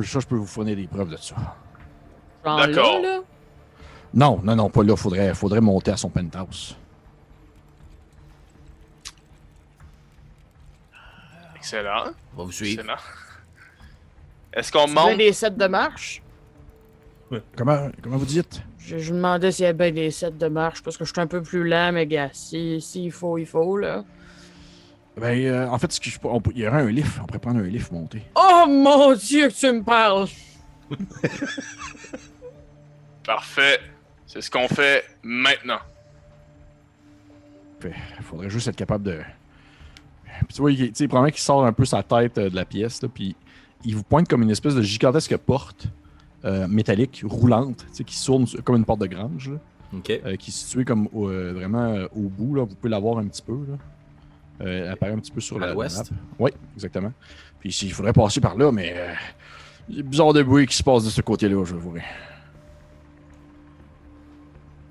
je peux vous fournir des preuves de ça. Genre D'accord. là? Non, pas là. Faudrait monter à son penthouse. Excellent. On va vous suivre. Excellent. Est-ce qu'on Tu veux monte? des sets de marche? Comment vous dites? Je demandais s'il y avait des sets de marche parce que je suis un peu plus lent, mais gars, il faut, là. Ben, en fait, il y aurait un lift. On pourrait prendre un lift monter. Oh mon Dieu, que tu me parles! Parfait. C'est ce qu'on fait maintenant. Il faudrait juste être capable de... Puis tu vois, probablement qu'il sort un peu sa tête de la pièce, là, puis il vous pointe comme une espèce de gigantesque porte métallique, roulante, qui tourne comme une porte de grange, là, Ok. qui est située comme vraiment au bout. Là. Vous pouvez la voir un petit peu. Là. Elle apparaît un petit peu sur À la l'ouest? map. Oui, exactement. Puis il faudrait passer par là, mais il y a bizarre de bruit qui se passe de ce côté-là, je vous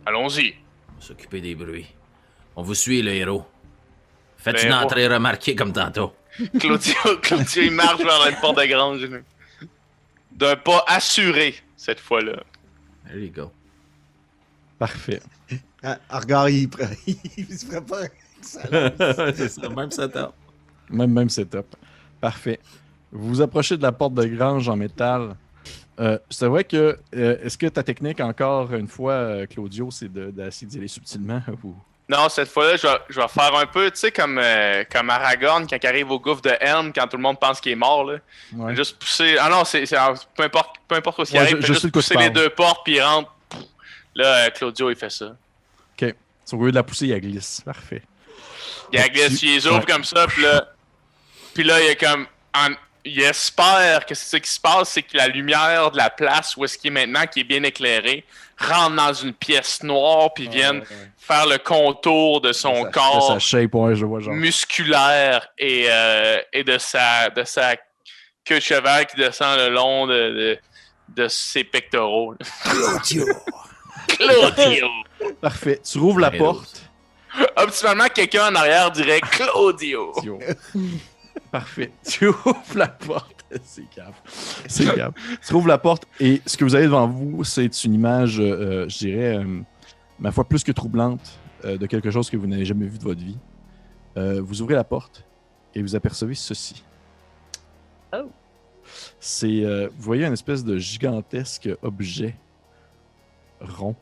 Allons-y. On va s'occuper des bruits. On vous suit, le héros. Faites Le une héros. entrée remarquée comme tantôt. Claudio, il marche vers la porte de grange. D'un pas assuré, cette fois-là. There you go. Parfait. Regarde, il se prépare avec sa lance. C'est ça, même setup. Même setup. Parfait. Vous vous approchez de la porte de grange en métal. C'est vrai que... est-ce que ta technique, encore une fois, Claudio, c'est d'essayer d'y aller subtilement ou... Non, cette fois-là, je vais faire un peu, tu sais, comme Aragorn quand il arrive au gouffre de Helm, quand tout le monde pense qu'il est mort, là. Ouais. Juste pousser... Ah non, peu importe où il Ouais, arrive, je fait sais de juste quoi tu pousser les parles. deux portes, puis il rentre. Là, Claudio, il fait ça. OK. Au lieu de la pousser, il glisse. Parfait. Il agresse, il les ouvre comme ça, puis là, il est comme... il espère que c'est ce qui se passe, c'est que la lumière de la place où est-ce qu'il est maintenant, qui est bien éclairée, rentre dans une pièce noire, puis vienne faire le contour de son De corps sa shape, ouais, je vois genre. musculaire et de sa queue de cheval qui descend le long de ses pectoraux. Claudio! Claudio! Parfait. Tu rouvres la Hello. porte. Optimalement, quelqu'un en arrière dirait Claudio. Parfait. Tu ouvres la porte. C'est grave. C'est grave. Tu ouvres la porte et ce que vous avez devant vous, c'est une image, je dirais, ma foi, plus que troublante de quelque chose que vous n'avez jamais vu de votre vie. Vous ouvrez la porte et vous apercevez ceci. Oh. C'est, vous voyez une espèce de gigantesque objet rond,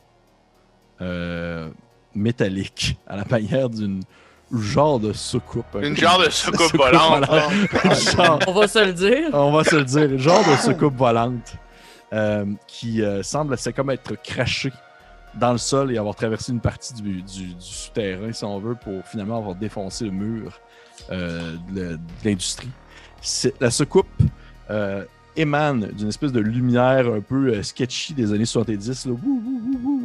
métallique, à la manière d'une genre de soucoupe. Une genre de soucoupe volante. Genre- On va se le dire. on va se le dire, une genre de soucoupe volante qui semble comme être crachée dans le sol et avoir traversé une partie du souterrain, si on veut, pour finalement avoir défoncé le mur de l'industrie. La soucoupe émane d'une espèce de lumière un peu sketchy des années 70, là,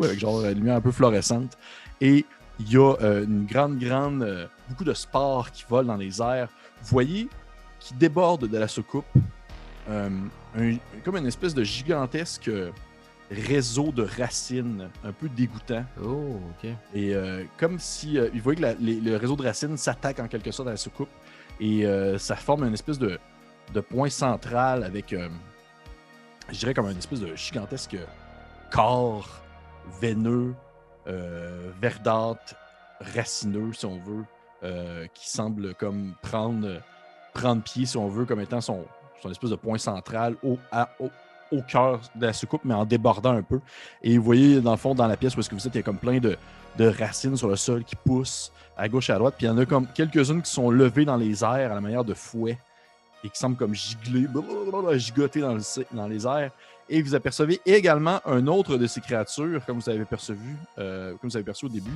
avec genre une lumière un peu fluorescente. Et il y a une grande, beaucoup de spores qui volent dans les airs. Vous voyez qui déborde de la soucoupe comme une espèce de gigantesque réseau de racines un peu dégoûtant. Oh, ok. Et comme si il voyait que le réseau de racines s'attaque en quelque sorte à la soucoupe et ça forme une espèce de point central avec, je dirais, comme une espèce de gigantesque corps veineux, verdâtre, racineux, si on veut, qui semble comme prendre pied, si on veut, comme étant son espèce de point central au cœur de la soucoupe, mais en débordant un peu. Et vous voyez, dans le fond, dans la pièce où est-ce que vous êtes, il y a comme plein de racines sur le sol qui poussent à gauche et à droite. Puis il y en a comme quelques-unes qui sont levées dans les airs à la manière de fouet et qui semblent comme gigoter dans les airs. Et vous apercevez également un autre de ces créatures, comme vous avez perçu au début.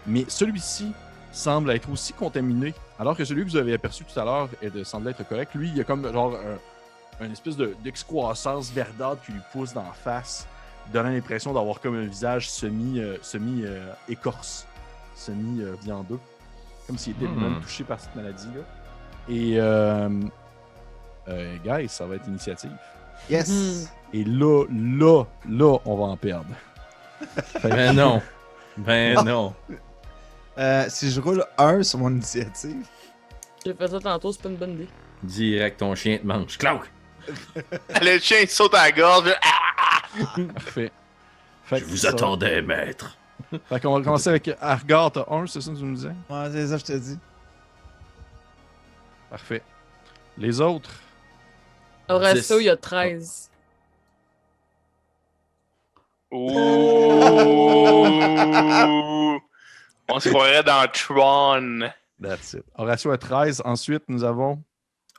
Mais celui-ci semble être aussi contaminé, alors que celui que vous avez aperçu tout à l'heure semble être correct. Lui, il y a comme genre une espèce d'excroissance verdâtre qui lui pousse dans la face, donnant l'impression d'avoir comme un visage semi-écorce, semi-viandeux, comme s'il était lui-même touché par cette maladie-là. Et, guys, ça va être initiative. Yes! Et là, on va en perdre. Ben non. Ben Ah. non. Si je roule 1 sur mon initiative, J'ai fait ça tantôt, c'est pas une bonne idée. Direct, ton chien te mange. Cloak! Le chien il saute à la gorge. Parfait. Fait Je que vous ça- attendais, maître. Fait qu'on va commencer avec Argar, t'as 1, c'est ça que tu me disais? Ouais, c'est ça, je te dis. Parfait. Les autres? Horatio, 10. il y a 13. Ouh. On se croirait dans Tron. That's it. Horatio a 13. Ensuite, nous avons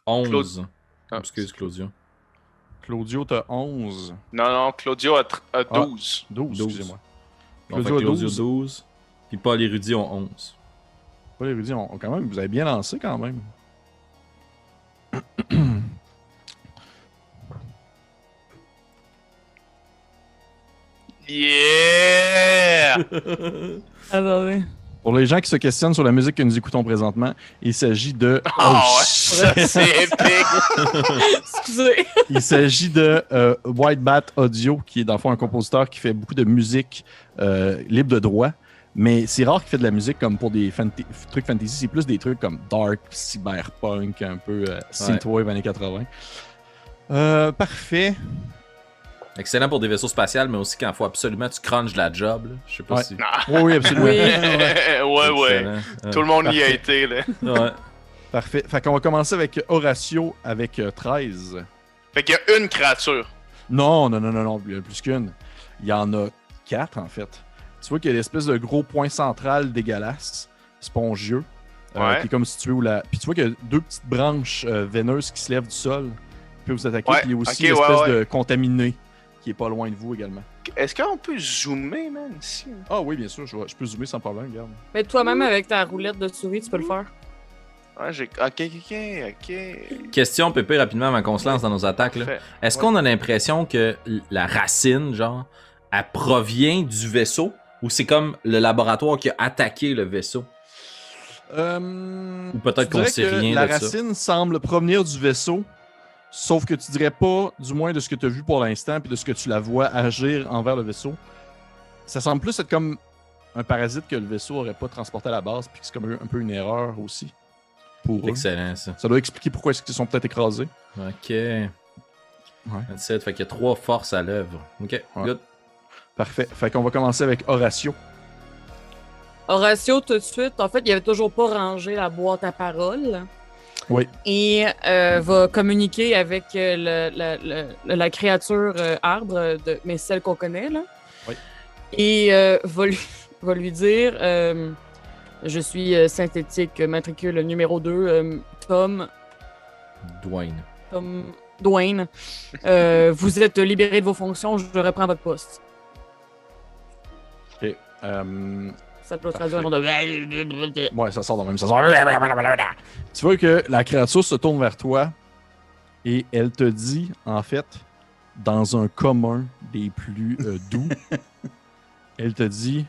11. Ah. Excuse, Claudio. Claudio, t'as 11. Non, Claudio a 12. 12, 12. excusez-moi. Donc, Claudio a Claudio 12. 12. Puis Paul et Rudy ont 11. Pas érudit, quand même, vous avez bien lancé quand même. Yeah! Attendez. Pour les gens qui se questionnent sur la musique que nous écoutons présentement, il s'agit de. Oh, shit. ouais, c'est épique! Excusez. Il s'agit de White Bat Audio, qui est dans le fond un compositeur qui fait beaucoup de musique libre de droit. Mais c'est rare qu'il fait de la musique comme pour des trucs fantasy. C'est plus des trucs comme dark, cyberpunk, un peu synthwave années 80. Parfait. Excellent pour des vaisseaux spatials, mais aussi quand il faut absolument tu crunches la job. Là. Je sais pas Ouais. si. Oui, absolument. Oui. ouais. Excellent. Tout le monde y a été, là. Ouais. Parfait. Fait qu'on va commencer avec Horatio avec 13. Fait qu'il y a une créature. Non, il y en a plus qu'une. Il y en a 4 en fait. Tu vois qu'il y a l'espèce de gros point central dégueulasse, spongieux, Ouais. qui est comme situé où la. Puis tu vois qu'il y a 2 petites branches veineuses qui se lèvent du sol, qui peuvent vous attaquer. Ouais, Puis il y a aussi ok, l'espèce ouais. de contaminé qui est pas loin de vous également. Est-ce qu'on peut zoomer, man, ici? Ah oui, bien sûr, je peux zoomer sans problème, regarde. Mais toi-même, avec ta roulette de souris, tu peux le faire. Ouais, j'ai... Ok. Question, Pépé, rapidement, avant qu'on se lance dans nos attaques. Là. Parfait. Est-ce qu'on a l'impression que la racine, genre, elle provient du vaisseau ou c'est comme le laboratoire qui a attaqué le vaisseau? Ou peut-être qu'on sait rien la de ça. racine semble provenir du vaisseau, sauf que tu dirais pas, du moins de ce que tu as vu pour l'instant, puis de ce que tu la vois agir envers le vaisseau. Ça semble plus être comme un parasite que le vaisseau aurait pas transporté à la base, puis que c'est comme un peu une erreur aussi. Pour eux. Excellent, ça. Ça doit expliquer pourquoi est-ce qu'ils sont peut-être écrasés. Ok. Ouais. 27, fait qu'il y a 3 forces à l'œuvre. Ok, Ouais. good. Parfait. Fait qu'on va commencer avec Horatio. Horatio, tout de suite, en fait, il avait toujours pas rangé la boîte à paroles. Oui. Et va communiquer avec la créature arbre, mais celle qu'on connaît, là. Oui. Et va lui dire je suis synthétique, matricule numéro 2, Tom Dwayne. Vous êtes libéré de vos fonctions, je reprends votre poste. Ok. Ça peut traduire un nom de. Ouais, ça sort dans le même sens. Tu vois que la créature se tourne vers toi et elle te dit, en fait, dans un commun des plus doux, elle te dit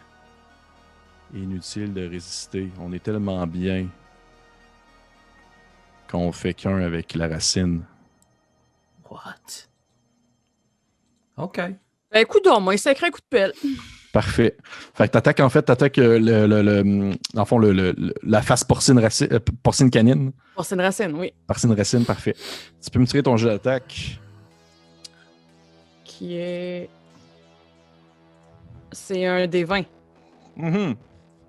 inutile de résister, on est tellement bien qu'on fait qu'un avec la racine. What? Ok. Ben, écoute, donc, moi, il sacré un coup de pelle. Parfait. Fait que t'attaques, en fait, dans le fond, la face porcine canine. Porcine racine, oui. Porcine racine, parfait. Tu peux me tirer ton jeu d'attaque. Qui est. C'est un des 20.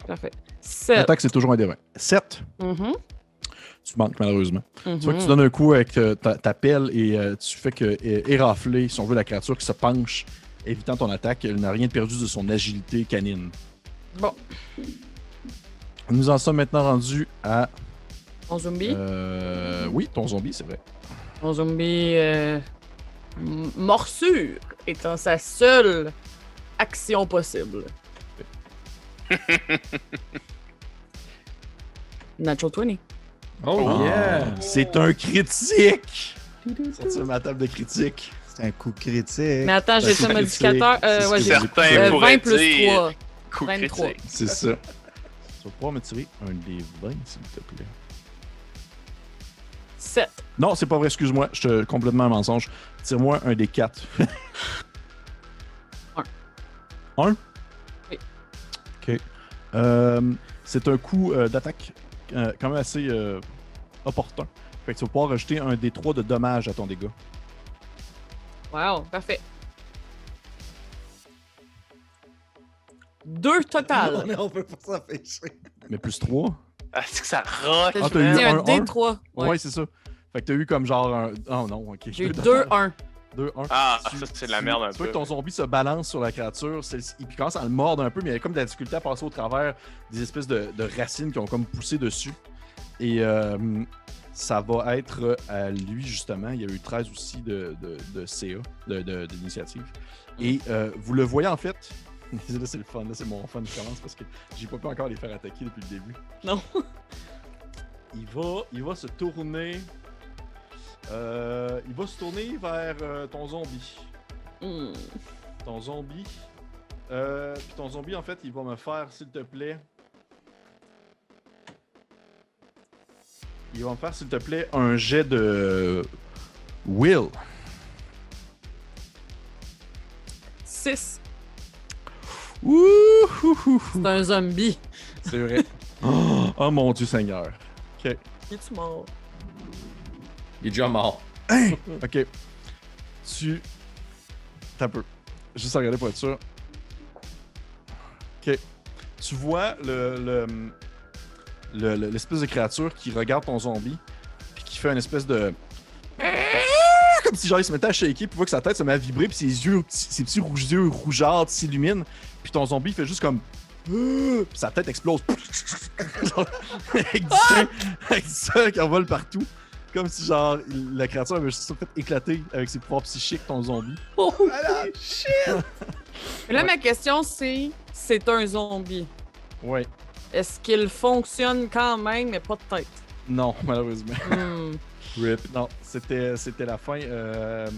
Parfait. 7. L'attaque, c'est toujours un des 20. 7. Tu manques malheureusement. Tu vois que tu donnes un coup avec ta pelle et tu fais que érafler, si on veut, la créature qui se penche, évitant ton attaque. Elle n'a rien perdu de son agilité canine. Bon. Nous en sommes maintenant rendus à... Mon zombie. Oui, ton zombie, c'est vrai. Mon zombie. Morsure étant sa seule action possible. Natural 20. Oh, yeah! C'est un critique! Sortir ma table de critique. C'est un coup critique. Mais attends, j'ai C'est ce modificateur. c'est Ouais, ce j'ai que Certains 20 pourraient plus dire 3. coup 23. critique. C'est ça. Tu vas pouvoir me tirer un des 20, s'il te plaît. 7. Non, c'est pas vrai, excuse-moi. Je te complètement un mensonge. Tire-moi un des 4. Un? Oui. Ok. C'est un coup d'attaque quand même assez opportun. Fait que tu vas pouvoir rajouter un des 3 de dommages à ton dégât. Wow, parfait. 2 total. On peut pas s'empêcher. Mais plus 3. Ah, c'est que ça rock. Ah, t'as eu C'est un un D3. Ouais, c'est ça. Fait que t'as eu comme genre un. Oh non, ok. J'ai eu 2-1. 2, 1. Ah, ça, c'est de la merde un Tu vois peu. que ton zombie se balance sur la créature, il commence à le mordre un peu, mais il y a comme de la difficulté à passer au travers des espèces de racines qui ont comme poussé dessus. Et ça va être à lui, justement. Il y a eu 13 aussi de CA, d'initiative. Et vous le voyez en fait. Là, c'est le fun. Là, c'est mon fun qui commence parce que j'ai pas pu encore les faire attaquer depuis le début. Non. Il va se tourner. Il va se tourner vers ton zombie. Hmm. Ton zombie. Puis ton zombie, en fait, il va me faire, s'il te plaît. Il va me faire, s'il te plaît, un jet de. Will. 6. Ouh! C'est un zombie. C'est vrai. Oh mon Dieu Seigneur. Ok. Es-tu mort? Il est déjà mort. Ok. T'as un peu. Juste à regarder pour être sûr. Ok. Tu vois l'espèce de créature qui regarde ton zombie, puis qui fait une espèce de. Comme si genre il se mettait à shaker, puis tu vois que sa tête se met à vibrer, puis ses petits yeux rougeards s'illuminent, puis ton zombie fait juste comme. Puis sa tête explose. avec du sang qui envole partout. Comme si genre la créature avait juste fait éclater avec ses pouvoirs psychiques ton zombie. Mais là, ma question, c'est un zombie. Ouais. Est-ce qu'il fonctionne quand même, mais pas de tête? Non, malheureusement. Hmm. Rip. Non, c'était la fin.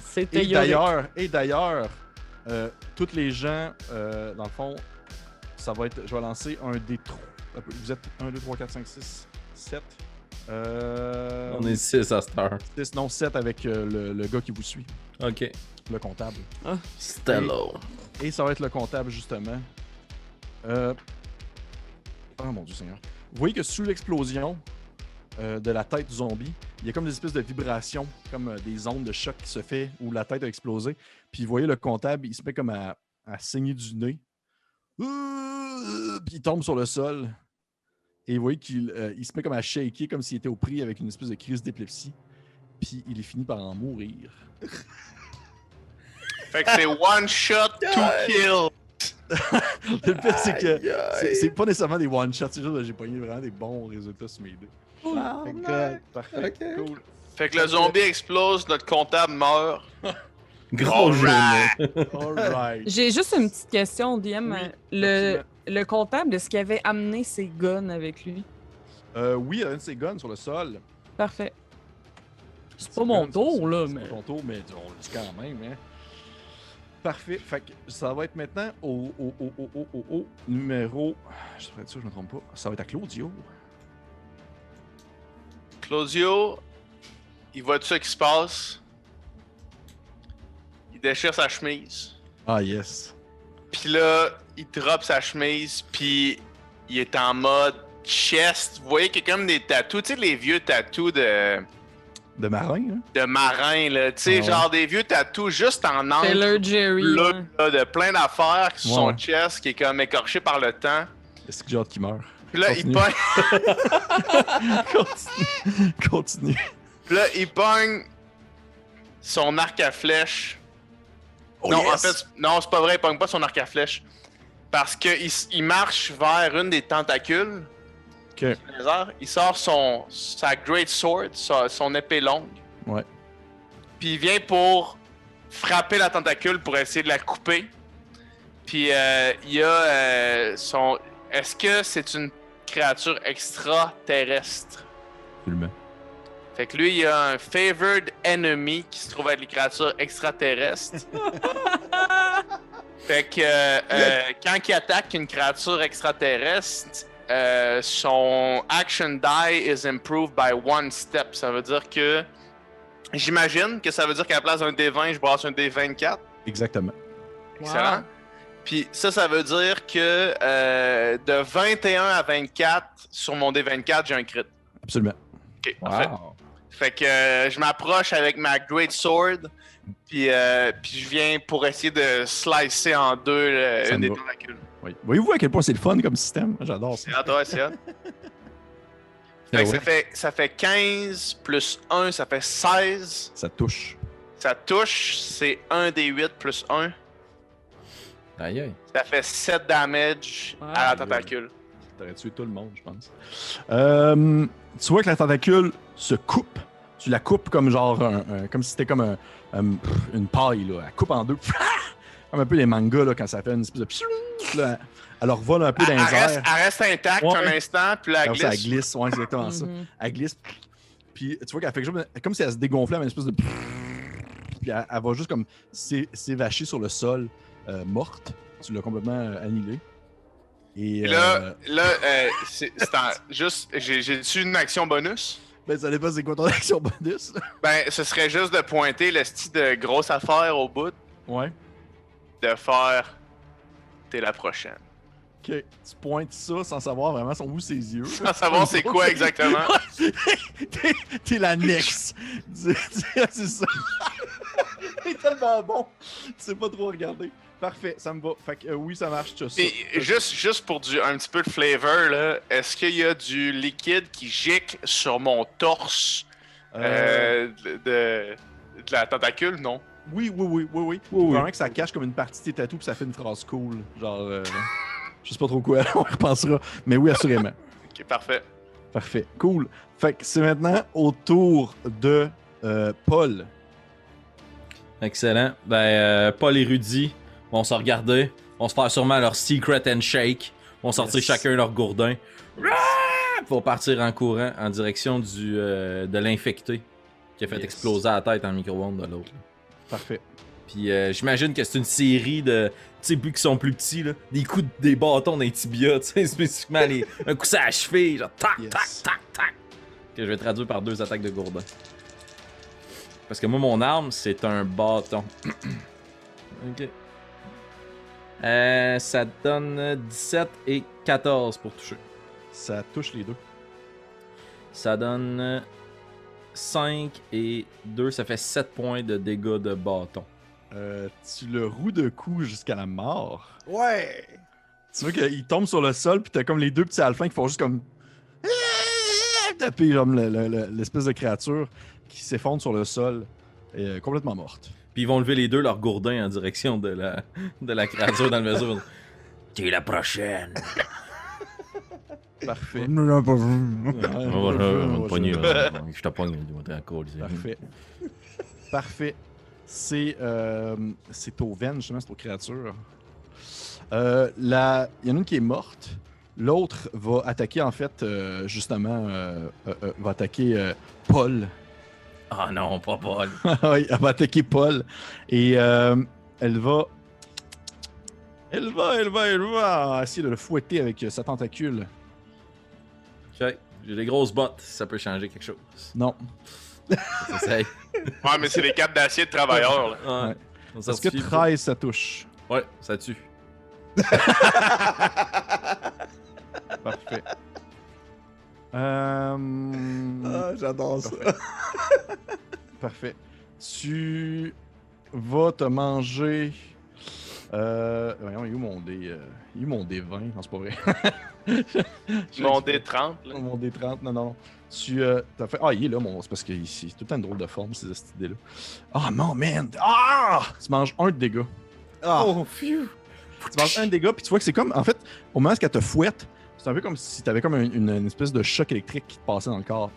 C'était Et d'ailleurs, toutes les gens, dans le fond, ça va être. Je vais lancer un des trous. Vous êtes 1, 2, 3, 4, 5, 6, 7. On est 6 à cette heure. 6, non, 7 avec le gars qui vous suit, Ok. le comptable. Stello. Et ça va être le comptable, justement. Oh mon Dieu Seigneur. Vous voyez que sous l'explosion de la tête du zombie, il y a comme des espèces de vibrations, comme des ondes de choc qui se fait où la tête a explosé. Puis vous voyez le comptable, il se met comme à saigner du nez. Puis il tombe sur le sol. Et vous voyez qu'il il se met comme à shaker, comme s'il était au prix avec une espèce de crise d'épilepsie. Puis il est fini par en mourir. Fait que c'est one shot, two kill. Le pire, c'est que c'est pas nécessairement des one-shots, c'est juste que j'ai pogné vraiment des bons résultats sur mes dés. Parfait, cool. Fait que le zombie explose, notre comptable meurt. Gros journée. Alright. J'ai juste une petite question, DM. Oui, Le comptable, est-ce qu'il avait amené ses guns avec lui? Oui, il y a un de ses guns sur le sol. Parfait. C'est pas mon tour, là, mais... C'est pas ton tour, mais on le dit quand même, hein. Parfait. Fait que ça va être maintenant au numéro... Je devrais être sûr que je me trompe pas. Ça va être à Claudio. Claudio, il voit tout ça qui se passe. Il déchire sa chemise. Ah, yes. Puis là, il drop sa chemise, puis il est en mode chest. Vous voyez qu'il y a comme des tatous, tu sais, les vieux tatous de De marin, hein? marin, là. Tu sais, Ah ouais. genre des vieux tatous juste en encre Taylor Jerry. bleue, Ouais. là, de plein d'affaires sur son Ouais. chest, qui est comme écorché par le temps. Est-ce que j'ai hâte qu'il meure? Puis là, Continue. Continue. Puis là, il pogne son arc à flèche. Oh, non, yes! en fait, non, c'est pas vrai, il pogne pas son arc à flèche. Parce qu'il marche vers une des tentacules. Ok. Dans les airs. Il sort sa Great Sword, son épée longue. Ouais. Puis il vient pour frapper la tentacule pour essayer de la couper. Puis il y a son... Est-ce que c'est une créature extraterrestre? Absolument. Fait que lui, il a un favored enemy qui se trouve être les créatures extraterrestres. Fait que quand il attaque une créature extraterrestre, son action die is improved by 1 step. Ça veut dire que... J'imagine que ça veut dire qu'à la place d'un D20, je brasse un D24. Exactement. Excellent. Puis ça veut dire que de 21 à 24, sur mon D24, j'ai un crit. Absolument. Ok, parfait. Wow. Fait que je m'approche avec ma Great Sword, puis je viens pour essayer de slicer en deux Ça une me des va. tentacules. Oui. Voyez-vous à quel point c'est le fun comme système? J'adore ça. C'est hot, ouais, c'est hot. Ah Fait que ouais. ça fait 15 plus 1, ça fait 16. Ça touche. Ça touche, c'est 1 des 8 plus 1. Aïe, aïe. Ça fait 7 damage à la tentacule. T'aurais tué tout le monde, je pense. Tu vois que la tentacule se coupe. Tu la coupes comme genre comme si c'était comme une paille, là. Elle coupe en deux. Comme un peu les mangas, là, quand ça fait une espèce de... Là, elle leur vole un peu dans les airs. Elle reste intacte Ouais. un instant, puis là, elle Comme ça, glisse. elle glisse. Ouais, c'est exactement ça. Elle glisse. Puis tu vois qu'elle fait quelque chose, comme si elle se dégonflait avec une espèce de... Puis elle va juste comme s'évacher sur le sol, morte. Tu l'as complètement annihilée. Et Puis là, juste, j'ai-tu une action bonus? ben, ça dépend c'est quoi ton action bonus. Ben, ce serait juste de pointer le style de grosse affaire au bout, Ouais. de faire « T'es la prochaine Ok. Tu pointes ça sans savoir vraiment sont où ses yeux. ». Sans savoir c'est quoi exactement. T'es l'annexe. C'est ça. T'es tellement bon. Tu sais pas trop regarder. Parfait, ça me va. Fait que oui, ça marche, tu as ça. Puis, juste pour un petit peu de flavor, là, est-ce qu'il y a du liquide qui gicle sur mon torse de la tentacule? Non. Oui. Vraiment que ça cache comme une partie de tes tatous puis ça fait une phrase cool. Genre, je sais pas trop quoi, on repensera. Mais oui, assurément. Ok, parfait. Parfait, cool. Fait que c'est maintenant au tour de Paul. Excellent. Ben, Paul et Rudy vont se regarder, vont se faire sûrement leur secret handshake, vont sortir Yes. chacun leur gourdin, vont partir en courant en direction de l'infecté qui a fait Yes. exploser la tête en micro-ondes de l'autre. Parfait. Puis j'imagine que c'est une série de, tu sais, qui sont plus petits, là, des coups des bâtons dans les tibias, tu sais, spécifiquement un coup ça à la cheville, genre tac, Yes. tac, tac, tac, que je vais traduire par 2 attaques de gourdin. Parce que moi, mon arme, c'est un bâton. Ok. Ça donne 17 et 14 pour toucher. Ça touche les deux. Ça donne 5 et 2, ça fait 7 points de dégâts de bâton. Tu le roues de coups jusqu'à la mort. Ouais! Tu vois qu'il tombe sur le sol, puis t'as comme les deux petits alphins qui font juste comme. Taper genre, l'espèce de créature qui s'effondre sur le sol, complètement morte. Puis ils vont lever les deux leurs gourdins en direction de la créature dans le vaisseau. T'es la prochaine! Parfait. On l'a pas vu. Je te pogne, t'es encore. Parfait. Parfait. C'est au Ven, justement, c'est aux créatures. Il y en a une qui est morte. L'autre va attaquer, en fait, justement, va attaquer Paul. Ah non, pas Paul. Oui, elle va attaquer Paul. Et elle va essayer de le fouetter avec sa tentacule. Ok, j'ai des grosses bottes, ça peut changer quelque chose. Non. J'essaye. Ouais, mais c'est les capes d'acier de travailleurs, là. Ouais. Ouais. On Parce que certifie. 13, ça touche. Ouais, ça tue. Parfait. Ah, j'adore ça. Parfait. Tu vas te manger. Voyons, il est où mon dé? Il est où mon dé 20? Non, c'est pas vrai. Mon D30, là. Mon dé 30, non. Tu t'as fait. Ah, il est là, mon. C'est parce que c'est tout le temps une drôle de forme, ces idées-là. Ah, non, man! Ah! Tu manges un de dégâts. Ah, Tu manges un de dégâts, puis tu vois que c'est comme. En fait, au moment où elle te fouette, c'est un peu comme si t'avais comme une espèce de choc électrique qui te passait dans le corps.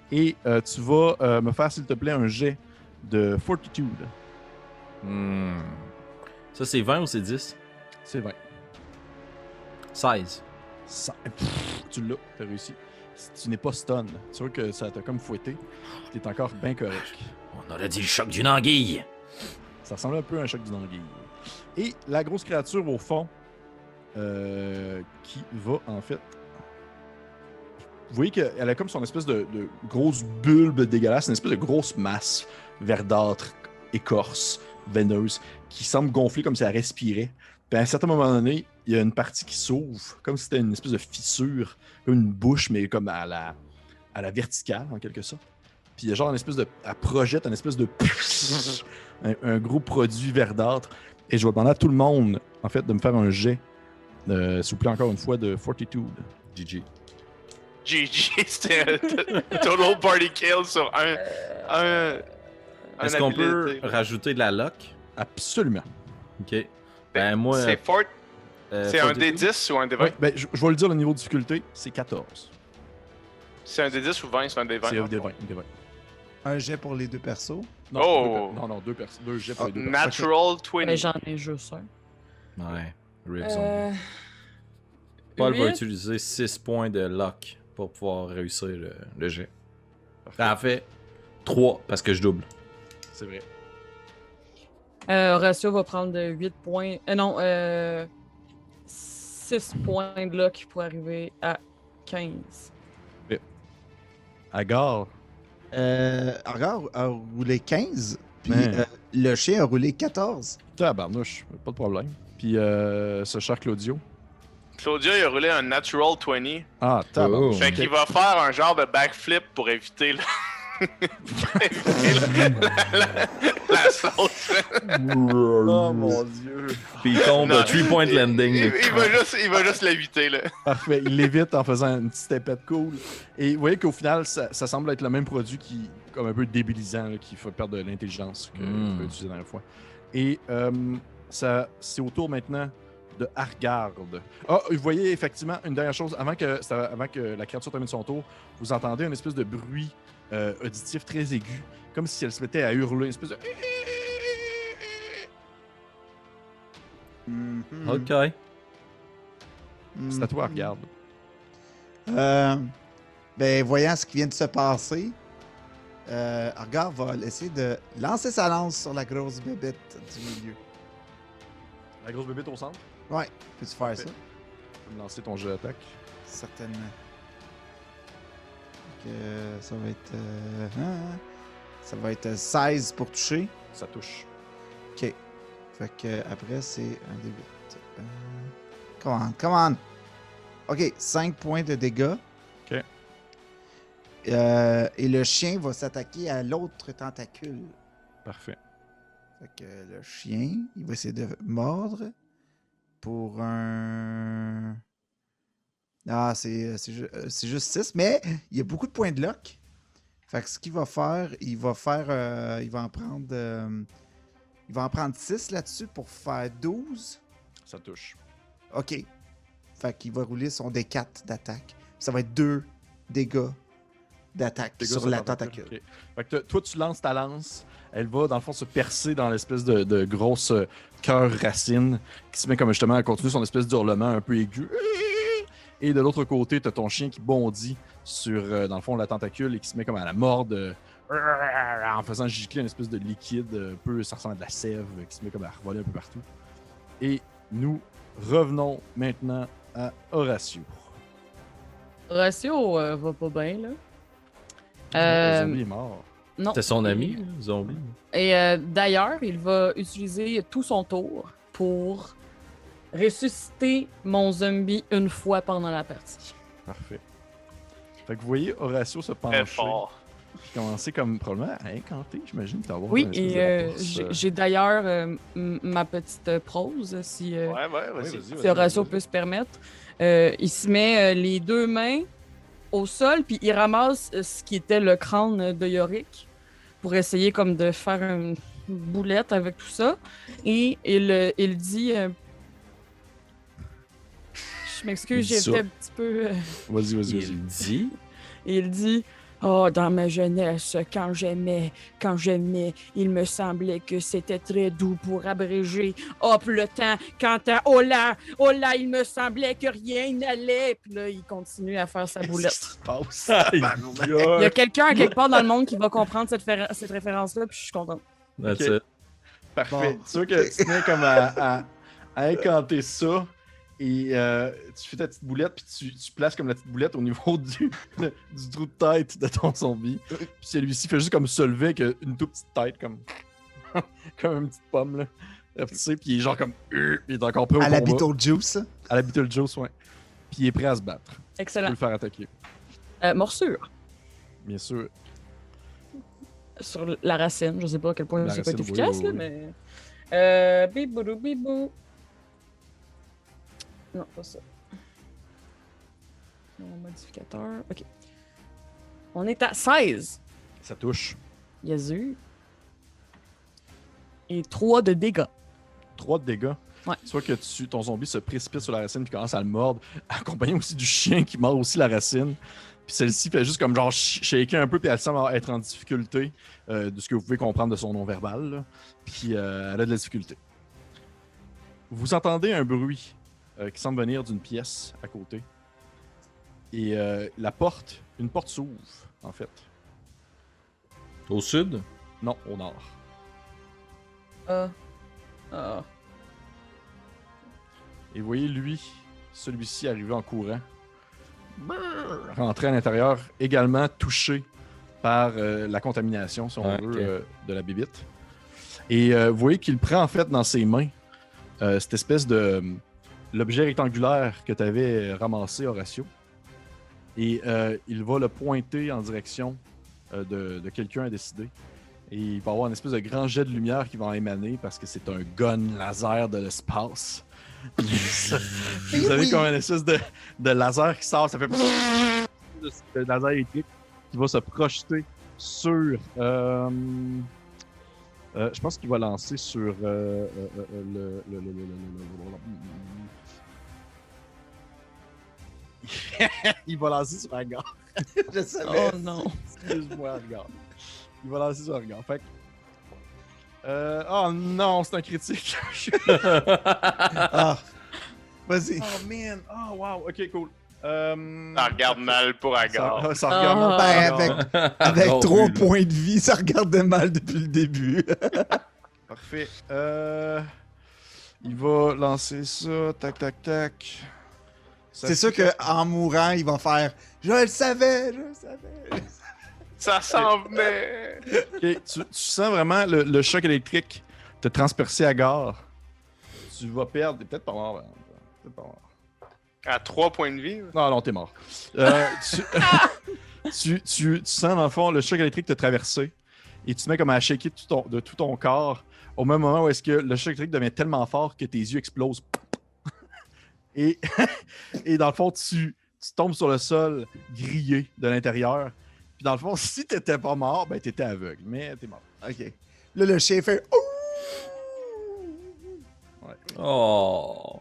Et tu vas me faire, s'il te plaît, un jet de Fortitude. Ça, c'est 20 ou c'est 10? C'est vrai. 16. Tu l'as, t'as réussi. Tu n'es pas stun. Tu vois que ça t'a comme fouetté. T'es encore bien correct. On aurait dit le choc d'une anguille. Ça ressemble un peu à un choc d'une anguille. Et la grosse créature au fond, qui va en fait. Vous voyez qu'elle a comme son espèce de grosse bulbe dégueulasse, une espèce de grosse masse verdâtre, écorce, veineuse, qui semble gonfler comme si elle respirait. Puis à un certain moment donné, il y a une partie qui s'ouvre, comme si c'était une espèce de fissure, comme une bouche, mais comme à la à la verticale, en quelque sorte. Puis il y a genre une espèce de... Elle projette une espèce de... un gros produit verdâtre. Et je vais demander à tout le monde, en fait, de me faire un jet, s'il vous plaît, encore une fois, de Fortitude. GG. GG, c'était un total party kill sur un Est-ce qu'on peut habilité, là. rajouter de la luck? Absolument. Ok. Ben moi. C'est c'est un Fortitude. D10 ou un D20? Ouais, ben, je vais le dire, le niveau de difficulté, c'est 14. C'est un D10 ou 20? C'est un D20? C'est un D20. un D20. Un jet pour les deux persos. Non, Oh! deux jets pour les deux. Natural Mais 20. j'en ai juste un. Ouais. Rip zombie. Euh... Paul va 8. utiliser 6 points de luck pour pouvoir réussir le jet. En fait, 3 parce que je double. C'est vrai. Horatio va prendre 8 points. Non, 6 points de luck pour arriver à 15. Agar, Argar a roulé 15, puis Man. le chien a roulé 14. tabarnouche, pas de problème. Puis ce cher Claudio. Claudia, il a roulé un Natural 20. Ah, tabarnouche. Fait qu'il va faire un genre de backflip pour éviter la sauce. Oh mon dieu. Puis il tombe Non, 3 point landing. Il va juste l'éviter, là. Parfait. Il l'évite en faisant une petite épette cool. Et vous voyez qu'au final, ça semble être le même produit qui, comme un peu débilisant, là, qui fait perdre de l'intelligence que qu'on a utilisé la dernière fois. Et c'est au tour maintenant de Argarde. Ah, vous voyez effectivement une dernière chose. Avant que la créature termine son tour, vous entendez une espèce de bruit auditif très aigu, comme si elle se mettait à hurler, une espèce de... Ok. C'est à toi, Argarde. Ben, voyant ce qui vient de se passer, Argar va essayer de lancer sa lance sur la grosse bébête du milieu. La grosse bébête au centre. Ouais, peux-tu faire ça? Tu peux me lancer ton jeu d'attaque. Certainement. Donc, ça va être 16 pour toucher. Ça touche. Ok. Fait que après, c'est un D8. Come on. Ok, 5 points de dégâts. Ok. Et le chien va s'attaquer à l'autre tentacule. Parfait. Fait que le chien, il va essayer de mordre pour un... Ah, c'est juste 6, mais il y a beaucoup de points de luck. Fait que ce qu'il va faire, il va en prendre 6 là-dessus pour faire 12. Ça touche. OK. Fait qu'il va rouler son D4 d'attaque. Ça va être 2 dégâts d'attaque Dégâts sur la tentacule. Ok. Fait que toi, tu lances ta lance. Elle va, dans le fond, se percer dans l'espèce de grosse cœur racine qui se met comme justement à continuer son espèce d'hurlement un peu aigu. Et de l'autre côté, tu as ton chien qui bondit sur, dans le fond, la tentacule et qui se met comme à la morde en faisant gicler une espèce de liquide un peu, ça ressemble à de la sève qui se met comme à revoler un peu partout. Et nous revenons maintenant à Horatio. Horatio va pas bien, là. Le zombie est mort. Non. C'est son ami, le zombie. Et d'ailleurs, il va utiliser tout son tour pour ressusciter mon zombie une fois pendant la partie. Parfait. Fait que vous voyez Horatio se Très pencher. fort. Commencer comme probablement à incanter, j'imagine. Oui, et j'ai d'ailleurs ma petite prose, si, Ouais, vas-y. si Horatio peut se permettre. Il se met les deux mains au sol, puis il ramasse ce qui était le crâne de Yorick pour essayer comme de faire une boulette avec tout ça. Et il dit... je m'excuse, Il dit j'étais ça. un petit peu... Vas-y. Il dit. Il dit oh, dans ma jeunesse, quand j'aimais, il me semblait que c'était très doux pour abréger. Hop, le temps, oh là, il me semblait que rien n'allait. Puis là, il continue à faire sa boulette. Il y a quelqu'un à quelque part dans le monde qui va comprendre cette référence-là, puis je suis contente. That's Ok. it. Parfait. Bon. Tu vois que tu viens comme à incanter ça et tu fais ta petite boulette puis tu places comme la petite boulette au niveau du trou de tête de ton zombie. Puis celui-ci fait juste comme se lever avec une toute petite tête comme comme une petite pomme là. Tu sais, puis il est genre comme il est encore prêt au À la combat. Beetlejuice. À la Beetlejuice, ouais. Puis il est prêt à se battre. Tu peux Excellent. le faire attaquer. Morsure. Bien sûr. Sur la racine. Je sais pas à quel point La ça peut être racine, efficace, oui, là, oui. mais. Biboudou bibou. Non, pas ça. Mon modificateur. Ok. On est à 16. Ça touche. Yazu. Et 3 de dégâts. 3 de dégâts. Ouais. Soit que ton zombie se précipite sur la racine puis commence à le mordre, accompagné aussi du chien qui mord aussi la racine. Puis celle-ci fait juste comme genre shaker un peu, puis elle semble être en difficulté, de ce que vous pouvez comprendre de son non-verbal. Là. Puis elle a de la difficulté. Vous entendez un bruit qui semble venir d'une pièce à côté. Et une porte s'ouvre, en fait. Au sud? Non, au nord. Et vous voyez celui-ci arriver en courant. Rentrer à l'intérieur, également touché par la contamination, si on veut, de la bébite. Et vous voyez qu'il prend en fait dans ses mains cette espèce de l'objet rectangulaire que tu avais ramassé, Horatio. Et il va le pointer en direction de quelqu'un à décider. Et il va y avoir une espèce de grand jet de lumière qui va en émaner parce que c'est un gun laser de l'espace. Vous avez comme une espèce de laser qui sort, ça fait de laser électrique qui va se projeter sur. Je pense qu'il va lancer sur il va lancer sur un gars. Je savais. Oh non. Excuse-moi, regarde. Il va lancer sur un gars. Fait que. Oh non, c'est un critique. Ah, vas-y. Oh man. Oh wow. Ok, cool. Ça regarde mal pour Agar. Ça regarde mal. Ben, avec Non, 3 plus, là. points de vie, ça regardait mal depuis le début. Parfait. Il va lancer ça. Tac, tac, tac. Ça C'est sûr qu'en mourant, il va faire « Je le savais, je le savais. Ça s'en venait. Ok, tu sens vraiment le choc électrique te transpercer à gare. Tu vas perdre. T'es peut-être pas mort. Hein. Peut-être pas mort. À 3 points de vie. Non, non, t'es mort. Tu sens, dans le fond, le choc électrique te traverser et tu te mets comme à shaker de tout ton corps au même moment où est-ce que le choc électrique devient tellement fort que tes yeux explosent. Et, et dans le fond, tu tombes sur le sol grillé de l'intérieur. Puis dans le fond, si t'étais pas mort, ben t'étais aveugle, mais t'es mort. » OK. Là, le chien fait Ouais. Oh!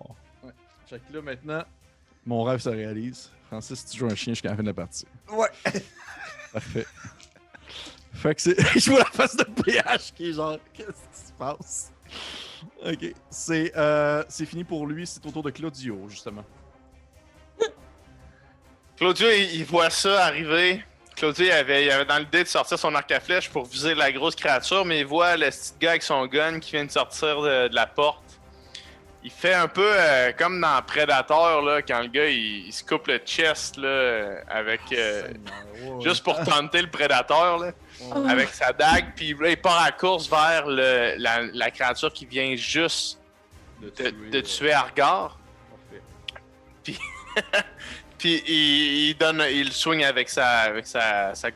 Fait que là, maintenant, mon rêve se réalise. Francis, tu joues un chien jusqu'à la fin de la partie. « Ouais. Parfait. Fait que c'est. Je vois la face de PH qui est genre, qu'est-ce qui se passe? Ok. C'est fini pour lui, c'est au tour de Claudio, justement. Claudio, il voit ça arriver. Claudio, il avait dans l'idée de sortir son arc à flèche pour viser la grosse créature, mais il voit le petit gars avec son gun qui vient de sortir de la porte. Il fait un peu comme dans Predator, là, quand le gars il se coupe le chest là, avec. Juste pour tenter le Predator, là, avec sa dague, puis là, il part à la course vers la créature qui vient juste de tuer Argar. Parfait. Puis il swing avec sa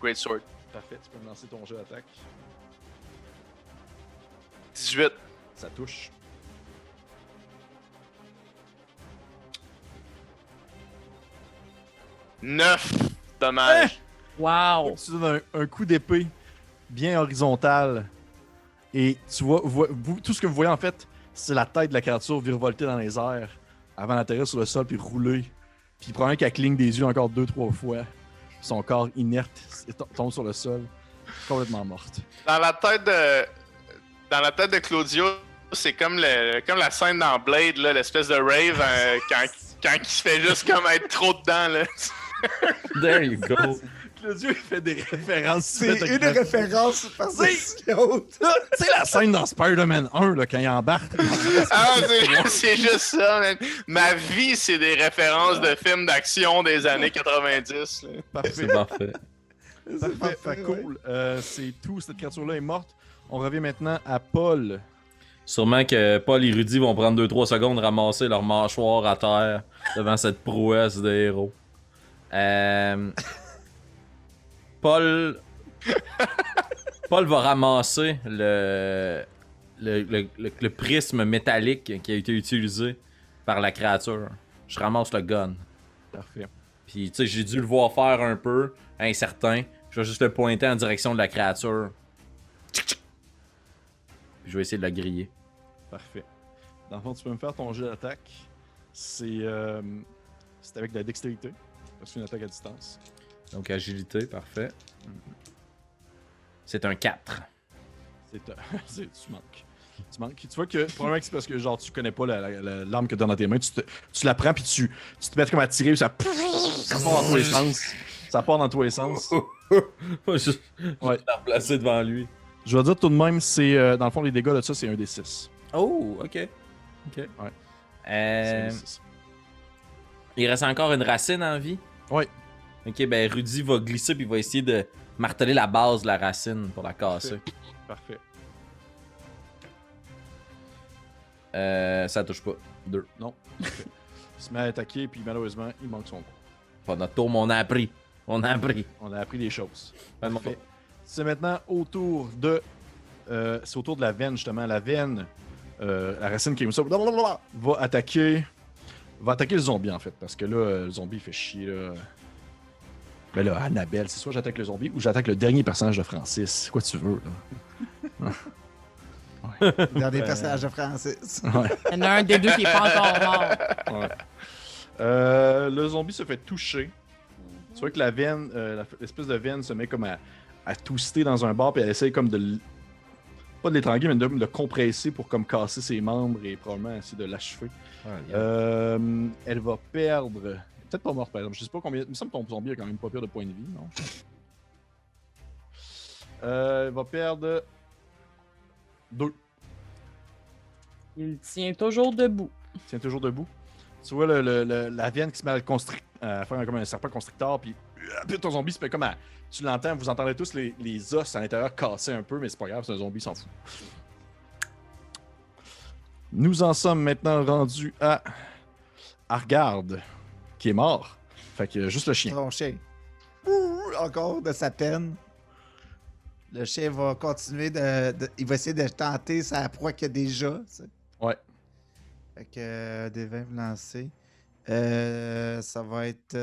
Great Sword. Parfait, tu peux me lancer ton jeu d'attaque. 18. Ça touche. Neuf. Dommage. Wow! Tu donnes un coup d'épée bien horizontal. Et tu vois, tout ce que vous voyez en fait, c'est la tête de la créature virevolter dans les airs avant d'atterrir sur le sol puis rouler. Puis probablement qu'elle cligne des yeux encore 2-3 fois. Son corps inerte tombe sur le sol, complètement morte. Dans la tête de Claudio, c'est comme la scène dans Blade, là, l'espèce de rave quand il se fait juste comme être trop dedans. Là. There you go. Claudio, il fait des références. C'est une référence par-dessus l'autre. Tu sais la scène dans Spider-Man 1, là, quand il embarque. Ah, c'est juste ça, man. Ma vie, c'est des références de films d'action des années 90. Là. Parfait. C'est parfait. Parfait. Fait cool. C'est tout. Cette créature-là est morte. On revient maintenant à Paul. Sûrement que Paul et Rudy vont prendre 2-3 secondes ramasser leur mâchoire à terre devant cette prouesse de héros. Paul va ramasser le prisme métallique qui a été utilisé par la créature. Je ramasse le gun. Parfait. Puis, tu sais, j'ai dû le voir faire un peu, incertain. Je vais juste le pointer en direction de la créature. Puis je vais essayer de la griller. Parfait. Dans le fond, tu peux me faire ton jet d'attaque. C'est avec de la dextérité. Parce que c'est une attaque à distance. Donc, agilité, parfait. C'est un 4. Tu manques. Tu manques. Tu vois que, probablement que c'est parce que genre tu connais pas l'arme que tu as dans tes mains. Tu la prends, puis tu te mets comme à tirer, puis ça part dans tous les sens. Ça part dans tous les sens. Je vais la replacer devant lui. Je vais dire tout de même, c'est dans le fond, les dégâts de ça, c'est un des 6. Oh, ok. Ouais. C'est un des 6. Il reste encore une racine en vie? Ouais. Ok, ben Rudy va glisser puis il va essayer de marteler la base de la racine pour la casser. Parfait. Ça touche pas. 2. Non. Parfait. Il se met à attaquer, puis malheureusement, il manque son coup. Pas notre tour, mais on a appris. On a appris des choses. Pas de mon Parfait. C'est maintenant autour de... c'est autour de la veine, justement. La veine, la racine qui est comme ça, va attaquer le zombie, en fait. Parce que là, le zombie, il fait chier, là. Ben là, Annabelle, c'est soit j'attaque le zombie ou j'attaque le dernier personnage de Francis. C'est quoi tu veux, là? Dernier personnage de Francis. Ouais. Il y en a un des deux qui est pas encore mort. Ouais. Le zombie se fait toucher. Tu vois que la veine, l'espèce de veine se met comme à twister dans un bar, puis elle essaye comme pas de l'étrangler, mais de le compresser pour comme casser ses membres et probablement essayer de l'achever. Elle va perdre... Peut-être pas morte, par exemple. Je sais pas combien... Il me semble que ton zombie a quand même pas pire de points de vie, non? Elle va perdre... 2. Il tient toujours debout. Tiens toujours debout. Tu vois la veine qui se met à faire comme un serpent constricteur, puis ton zombie se fait comme à... Tu l'entends, vous entendez tous les os à l'intérieur casser un peu, mais c'est pas grave, c'est un zombie, il s'en fout. Nous en sommes maintenant rendus à Argarde, qui est mort. Fait que juste le chien. Ton chien. Encore de sa peine. Le chien va continuer il va essayer de tenter sa proie qu'il a déjà. T'sais. Ouais. Fait que des 20 lancés. Ça va être.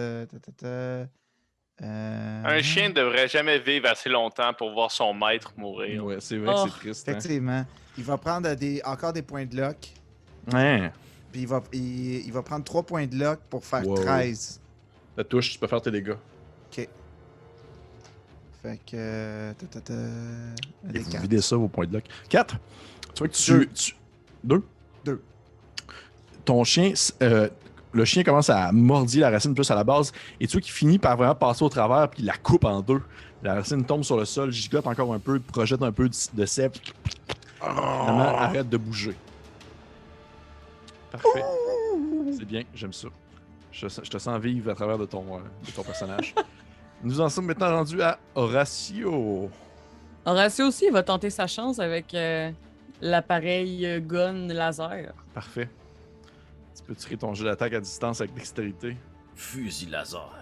Un chien ne devrait jamais vivre assez longtemps pour voir son maître mourir. Ouais, c'est vrai que c'est triste. Hein? Effectivement. Il va prendre encore des points de lock. Ouais. Puis il va prendre 3 points de lock pour faire Wow. 13. Ça touche, tu peux faire tes dégâts. Ok. Fait que. Et vous videz ça vos points de lock. 4. Tu vois que tu... 2. 2. Ton chien, le chien commence à mordiller la racine plus à la base, et tu vois qu'il finit par vraiment passer au travers, puis il la coupe en 2. La racine tombe sur le sol, gigote encore un peu, projette un peu de sève. Vraiment, arrête de bouger. Parfait. C'est bien, j'aime ça. Je te sens vivre à travers de ton personnage. Nous en sommes maintenant rendus à Horatio. Horatio aussi, il va tenter sa chance avec l'appareil gun laser. Parfait. Tu peux tirer ton jeu d'attaque à distance avec dextérité. Fusil laser.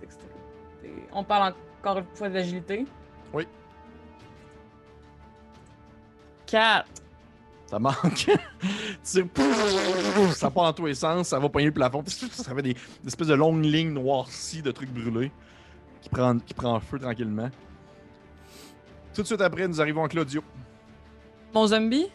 Dextérité. On parle encore une fois d'agilité. Oui. 4. Ça manque. Ça part dans tous les sens, ça va pogner le plafond. Ça fait des espèces de longues lignes noircies de trucs brûlés qui prend feu tranquillement. Tout de suite après, nous arrivons à Claudio. Mon zombie?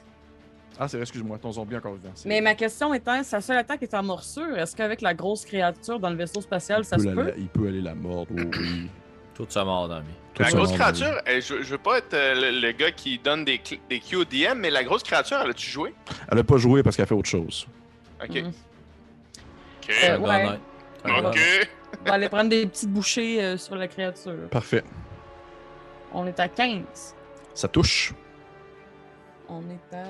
Ah, c'est vrai, excuse-moi, ton zombie encore vivant. Mais ma question étant, sa seule attaque est en morsure. Est-ce qu'avec la grosse créature dans le vaisseau spatial, ça se peut? Il peut aller la mordre, oui. Tout ça mort dans la vie. La grosse créature, je veux pas être le gars qui donne des Q au DM, mais la grosse créature, elle a-tu joué? Elle a pas joué parce qu'elle fait autre chose. Ok. Mhm. Ok. Ouais. Ok. On va aller prendre des petites bouchées sur la créature. Parfait. On est à 15. Ça touche. On est à...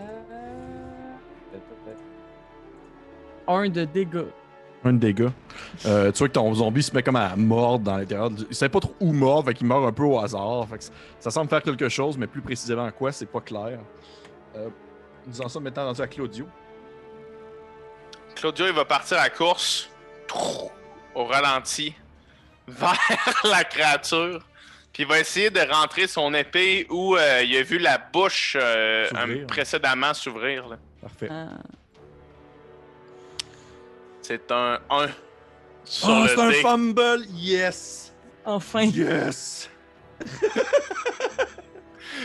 1 de dégâts. Un dégât. Tu vois que ton zombie se met comme à mordre dans l'intérieur. Il sait pas trop où mordre, fait qu'il meurt un peu au hasard. Fait que ça semble faire quelque chose, mais plus précisément quoi, c'est pas clair. Nous en sommes maintenant rendus à Claudio. Claudio, il va partir à la course au ralenti vers la créature. Puis il va essayer de rentrer son épée où il a vu la bouche S'ouvrir. précédemment s'ouvrir. Là. Parfait. Ah. C'est un 1 sur Oh, le c'est un dé. fumble! Yes! Enfin. Yes!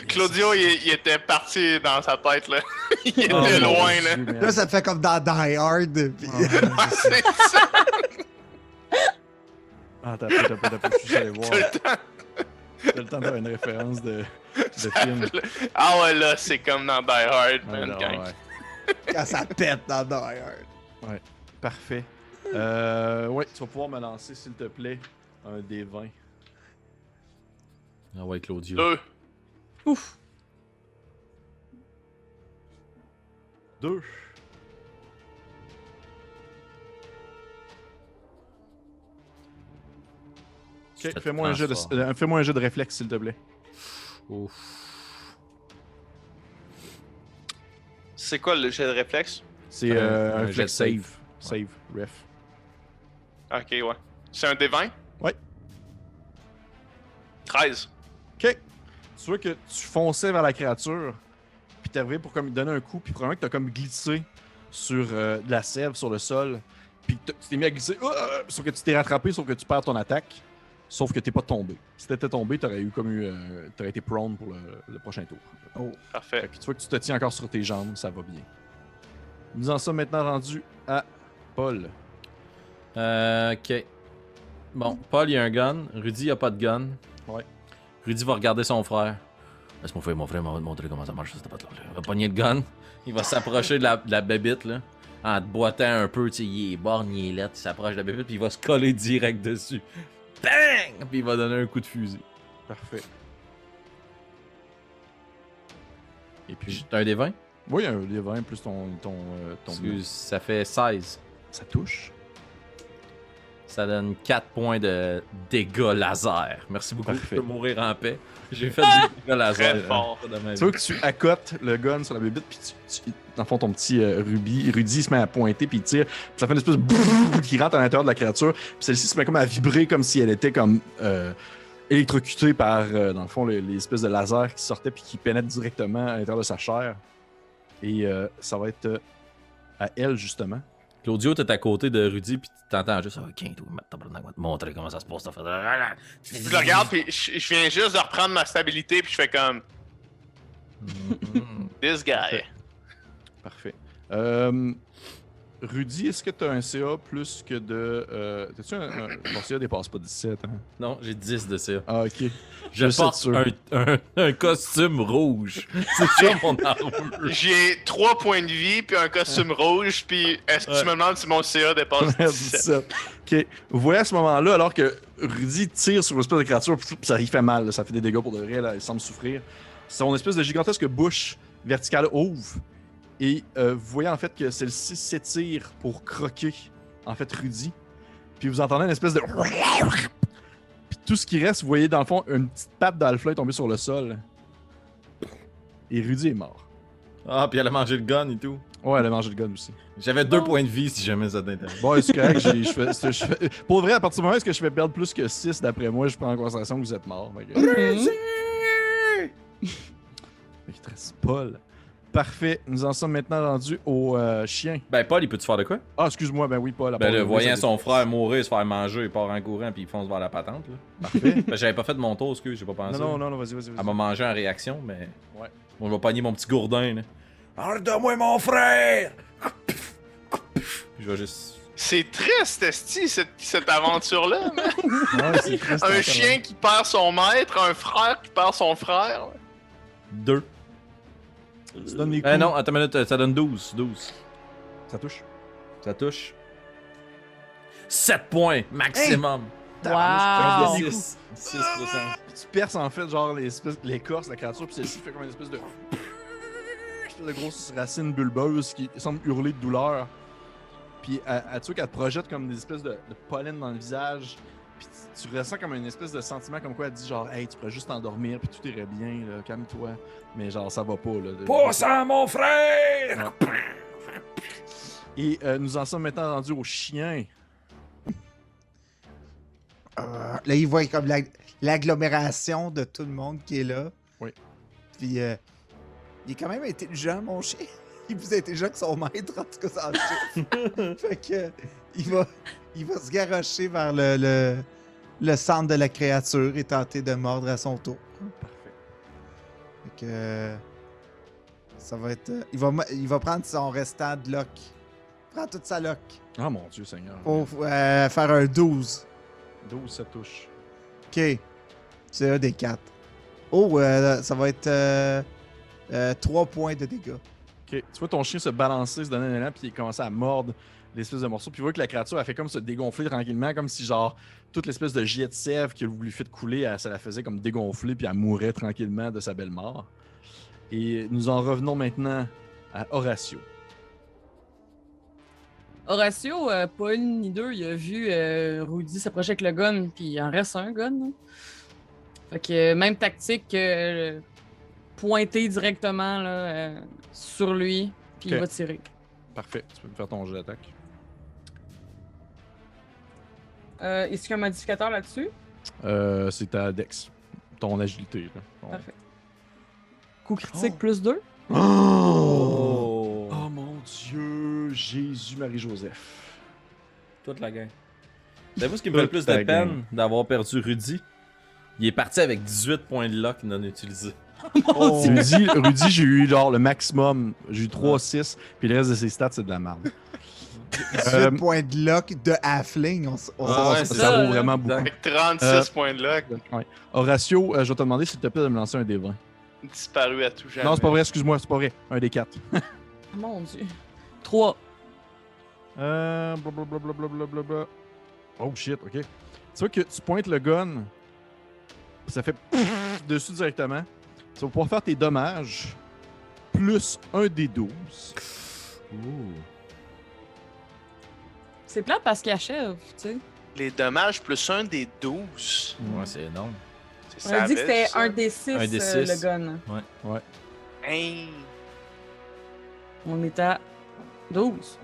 Claudio, il était parti dans sa tête. Là. Il était Oh, mon loin. Là. Dieu, man. Là, ça te fait comme dans Die Hard. Puis... Ah, c'est ça, Ah, t'as pas, je suis allé voir. tout le temps. T'as le temps d'avoir une référence de film. Ah ouais, là, c'est comme dans Die Hard, man. Alors, gang. ouais. Quand ça pète dans Die Hard. Parfait. Ouais, tu vas pouvoir me lancer, s'il te plaît, un des 20. Ah ouais, Claudio. 2. Ouf. 2. Ok, Ça te fais-moi un transforme. jeu de réflexe, s'il te plaît. Ouf. C'est quoi le jet de réflexe? C'est Un un jet flex de save. Save, ref. Ok, ouais. C'est un D20? Ouais. 13. Ok. Tu vois que tu fonçais vers la créature, puis t'es arrivé pour comme lui donner un coup, puis probablement que t'as comme glissé sur de la sève sur le sol, puis tu t'es mis à glisser, sauf que tu t'es rattrapé, sauf que tu perds ton attaque, sauf que t'es pas tombé. Si t'étais tombé, t'aurais été prone pour le prochain tour. Fait Parfait. que tu vois que tu te tiens encore sur tes jambes, ça va bien. Nous en sommes maintenant rendus à Paul. Ok. Bon, Paul, il y a un gun. Rudy, il a pas de gun. Ouais. Rudy va regarder son frère. Laisse-moi faire, mon frère m'a montré comment ça marche, cette patte-là. Il va pogner le gun. Il va s'approcher de la bébite, là. En te boitant un peu, tu sais, il est borgne, il est laid, il s'approche de la bébite, puis il va se coller direct dessus. Bang! Puis il va donner un coup de fusil. Parfait. Et puis, Puis, t'as un des 20? oui, un des 20 plus ton Excuse, ça fait 16. Ça touche. Ça donne 4 points de dégâts laser. Merci beaucoup. Parfait. Je peux mourir en paix. J'ai fait des dégâts laser. Très fort. Dans ma vie. Tu vois que tu accotes le gun sur la bébite, puis dans le fond, ton petit Rudy se met à pointer, puis il tire. Puis ça fait une espèce de qui rentre à l'intérieur de la créature. Puis celle-ci se met comme à vibrer comme si elle était comme électrocutée par, dans le fond, les espèces de lasers qui sortaient puis qui pénètrent directement à l'intérieur de sa chair. Et ça va être à elle, justement. Claudio, t'es à côté de Rudy, puis tu t'entends juste « Ok, toi, tabarnak, va te montrer comment ça se passe, Je le regarde, puis je viens juste de reprendre ma stabilité, puis je fais comme this guy. Parfait. Rudy, est-ce que tu as un CA plus que de. T'as-tu ton CA dépasse pas 17, hein? Non, j'ai 10 de ça. Ah, ok. Je sais porte sûr. un costume rouge. C'est ça mon armure. J'ai 3 points de vie, puis un costume rouge, puis est-ce que tu me demandes si mon CA dépasse 17? 17. Ok. Vous voyez à ce moment-là, alors que Rudy tire sur l'espèce de créature, puis ça y fait mal, là, ça fait des dégâts pour de vrai, là, il semble souffrir. Son espèce de gigantesque bouche verticale ouvre, et vous voyez en fait que celle-ci s'étire pour croquer, en fait, Rudy. Puis vous entendez une espèce de. Puis tout ce qui reste, vous voyez dans le fond une petite patte d'Alfla tombée sur le sol. Et Rudy est mort. Ah, puis elle a mangé le gun et tout. Ouais, elle a mangé le gun aussi. J'avais 2 points de vie si jamais ça t'intéresse. Bon, c'est correct. Pour vrai, à partir du moment où est-ce que je fais perdre plus que 6, d'après moi, je prends en considération que vous êtes mort. Fait qu'il te reste Paul. Parfait. Nous en sommes maintenant rendus au chien. Ben, Paul, il peut-tu faire de quoi? Ah, excuse-moi, ben oui, Paul. Ben, le voyant son frère mourir, se faire manger, il part en courant, puis il fonce vers la patente. Là. Parfait. Ben, j'avais pas fait de mon tour, excuse, j'ai pas pensé. non, vas-y. Elle m'a mangé en réaction, mais. Ouais. Bon, je vais pogner mon petit gourdin, là. Arrête de moi, mon frère! Je vais juste. C'est triste, esti, cette aventure-là, man. Ouais, c'est triste, Un encore. chien qui perd son maître, un frère qui perd son frère. 2. Tu donnes les coups. Non, attends une minute, ça donne 12. 12. Ça touche. Ça touche. 7 points maximum. Wow! 6%. Tu perces en fait, genre, l'écorce de la créature, puis celle-ci fait comme une espèce de. de grosse racine bulbeuse qui semble hurler de douleur. Puis tu vois qu'elle te projette comme des espèces de pollen dans le visage. Puis tu ressens comme une espèce de sentiment comme quoi elle dit genre hey, tu pourrais juste t'endormir puis tout irait bien, là, calme-toi. Mais genre ça va pas là. Pousse à mon frère! Et nous en sommes maintenant rendus au chien. Là, il voit comme l'agglomération de tout le monde qui est là. Oui. Puis, il est quand même intelligent, mon chien. Il est plus intelligent que son maître, en tout cas, ça en chiffre. Fait que, il va se garrocher vers le centre de la créature et tenter de mordre à son tour. Parfait. Fait que, ça va être... il va prendre son restant de lock. Prends toute sa lock. Ah, mon Dieu Seigneur. Pour faire un 12. 12, ça touche. OK. C'est un des 4. Oh, ça va être 3 points de dégâts. Ok, tu vois ton chien se balancer, se donner un élan, puis il commence à mordre l'espèce de morceau. Puis tu vois que la créature, elle fait comme se dégonfler tranquillement, comme si genre toute l'espèce de jet de sève qu'il lui fait couler, ça la faisait comme dégonfler, puis elle mourait tranquillement de sa belle mort. Et nous en revenons maintenant à Horatio. Horatio, pas une ni deux, il a vu Rudy s'approcher avec le gun, puis il en reste un gun. Hein. Fait que même tactique que pointer directement là, sur lui, puis il Ok. va tirer. Parfait, tu peux me faire ton jet d'attaque. Est-ce qu'il y a un modificateur là-dessus? C'est ta dex, ton agilité. Là. Parfait. Coup critique plus 2. Oh! Oh mon Dieu, Jésus, Marie-Joseph. Toute la gang. Savez-vous ce qui me fait le plus Toute la de peine d'avoir perdu Rudy? Il est parti avec 18 points de lock non utilisés. Oh. Rudy, j'ai eu genre le maximum. J'ai eu 3, 6, puis le reste de ses stats, c'est de la merde. 18 points de lock de halfling. ouais, ça, c'est vaut ça, vraiment beaucoup. Avec 36 points de luck, Ouais. Horatio, je vais te demander s'il te plaît de me lancer un des 20. disparu à tout jamais. Non, c'est pas vrai, excuse-moi, c'est pas vrai. Un des 4. Mon Dieu. 3. Blablabla. Oh shit, ok. Tu vois que tu pointes le gun, puis ça fait dessus directement. Tu vas pouvoir faire tes dommages plus un des 12. C'est plate parce qu'il achève, tu sais. Les dommages plus un des 12. Ouais, c'est énorme. C'est On a dit que c'était ça. un des 6 Un des le six. gun. Hein. On est à 12.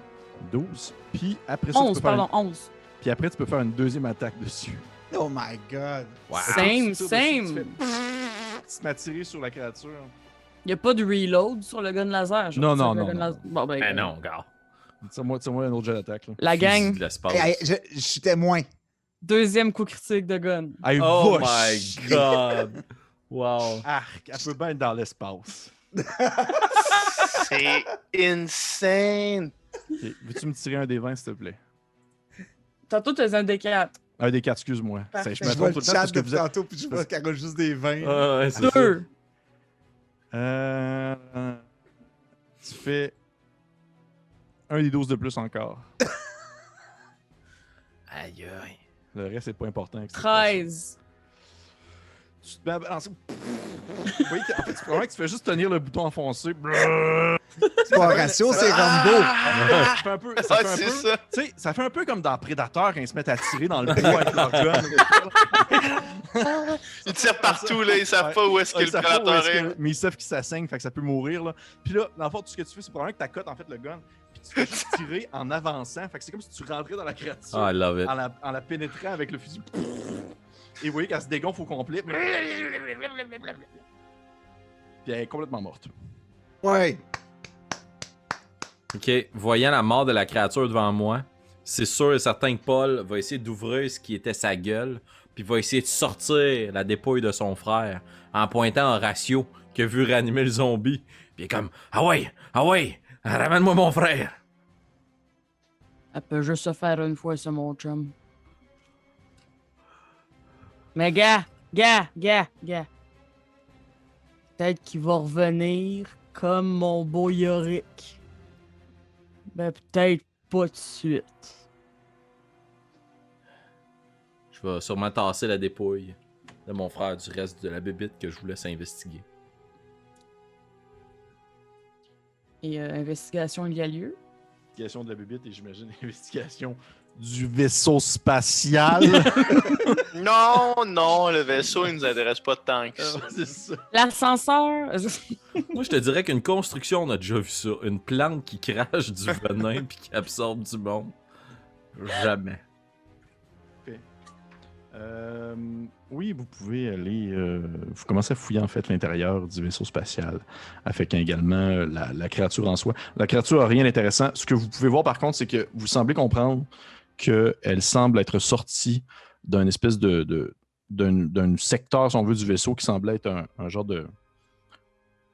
12. Puis après ça, tu 11, peux faire pardon, 11. Puis après, tu peux faire une deuxième attaque dessus. Oh my god. Same, Tu same. te mets tiré sur la créature. Il n'y a pas de reload sur le gun laser. genre, Non, sur non, le non, gun non. laser. Bon, ben, Ben non, gars. Tire-moi un autre jet d'attaque. là. La gang, Fusil de l'espace. Hey, je suis témoin. deuxième coup critique de gun. Hey, Oh va my chier. god. Wow. Arc, elle peut bien être dans l'espace. C'est insane. Ok, veux-tu me tirer un des 20, s'il te plaît? Tantôt, tu as un D4. Un des 4, excuse-moi. Parfait. Je Je me vois trompe le tout le temps chat parce que depuis vous êtes... tantôt, puis je vois qu'il y a juste des 20. Ouais, c'est ça. 2. Tu fais un des 12 de plus encore. Aïe aïe. Le reste, c'est pas important. 13. Tu te mets à balancer. Oui, en fait, c'est vraiment que tu fais juste tenir le bouton enfoncé. C'est pas Horatio, c'est Rambo. Ça fait un peu. Ça Ah, fait un c'est peu. ça. Tu sais, ça fait un peu comme dans Predator quand ils se mettent à tirer dans le bois avec leur gun. Ils tirent partout, là, ils savent Ouais. pas où est-ce que Ouais, le ils savent pas où prédateur est-ce est. que- mais ils savent que ça saigne, fait que ça peut mourir. Là. Puis là, dans le fond, tout ce que tu fais, c'est probablement que tu accotes en fait le gun, puis tu fais juste tirer en avançant. Fait que c'est comme si tu rentrais dans la créature Ah, I love it. en la pénétrant avec le fusil. Et vous voyez qu'elle se dégonfle au complet. Puis elle est complètement morte. Ouais. Ok, voyant la mort de la créature devant moi, c'est sûr et certain que Paul va essayer d'ouvrir ce qui était sa gueule, puis va essayer de sortir la dépouille de son frère en pointant Horatio qui a vu réanimer le zombie. Puis il est comme ah ouais, ramène-moi mon frère. Elle peut juste se faire une fois, ça, mon chum. Mais gars. Peut-être qu'il va revenir comme mon beau Yorick. Ben, peut-être pas tout de suite. Je vais sûrement tasser la dépouille de mon frère du reste de la bébite que je vous laisse investiguer. Et investigation, il y a lieu. Investigation de la bébite et j'imagine investigation du vaisseau spatial. Non, le vaisseau, il nous intéresse pas tant que ça. C'est ça. L'ascenseur. Moi, je te dirais qu'une construction, on a déjà vu ça. Une plante qui crache du venin puis qui absorbe du monde. Jamais. Oui, vous pouvez aller. Vous commencez à fouiller en fait l'intérieur du vaisseau spatial, avec également la créature en soi. La créature n'a rien d'intéressant. Ce que vous pouvez voir par contre, c'est que vous semblez comprendre qu'elle semble être sortie d'un espèce d'un secteur, si on veut, du vaisseau qui semblait être un genre de.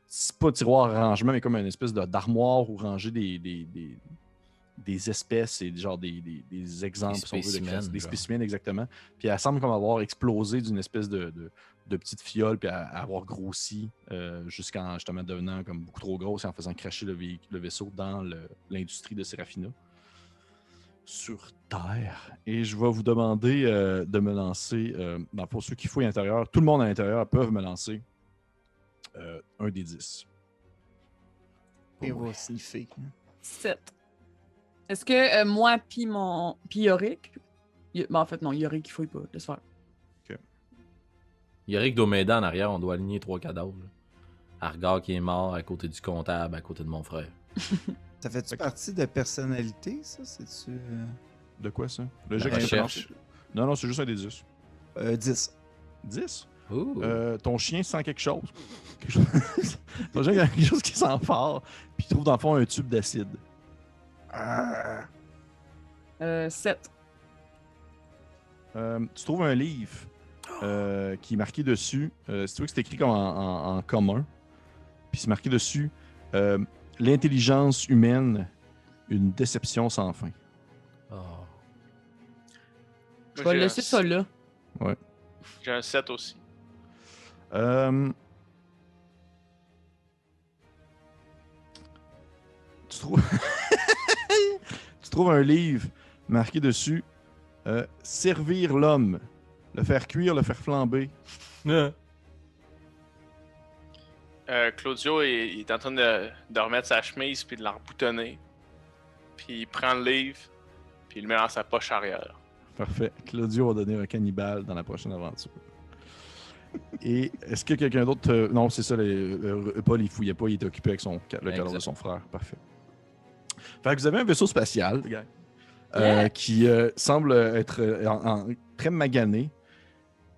C'est pas tiroir à rangement, mais comme une espèce d'armoire où ranger des espèces et genre des exemples, si on veut, des spécimens, exactement. Puis elle semble comme avoir explosé d'une espèce de petite fiole, puis avoir grossi jusqu'en justement devenant comme beaucoup trop grosse et en faisant cracher le vaisseau dans l'industrie de Seraphina sur Terre. Et je vais vous demander de me lancer, pour ceux qui fouillent à l'intérieur, tout le monde à l'intérieur peuvent me lancer un des 10. Et on va sniffer. 7. Est-ce que moi, puis Yorick... en fait, non, Yorick, il fouille pas. Laisse faire. Yorick doit m'aider en arrière, on doit aligner 3 cadavres. Là. Argar qui est mort à côté du comptable, à côté de mon frère. Ça fait-tu partie de personnalité, ça? C'est-tu... De quoi, ça? La recherche. Non, c'est juste un des 10. 10. 10? Ouh. Ton chien sent quelque chose. Ton chien a quelque chose qui sent fort, puis il trouve dans le fond un tube d'acide. 7. Tu trouves un livre qui est marqué dessus. Si tu veux que c'est écrit comme en commun, puis c'est marqué dessus l'intelligence humaine, une déception sans fin. Oh. Je vais laisser ça là. J'ai un 7 aussi. Tu trouves... tu trouves un livre marqué dessus servir l'homme, le faire cuire, le faire flamber. Claudio il est en train de remettre sa chemise puis de la reboutonner. Puis il prend le livre puis il le met dans sa poche arrière. Parfait. Claudio va donner un cannibale dans la prochaine aventure. Et est-ce que quelqu'un d'autre... Non, c'est ça, Paul, il fouillait pas, il était occupé avec le cadavre de son frère. Parfait. Fait que vous avez un vaisseau spatial, gars, qui semble être très magané.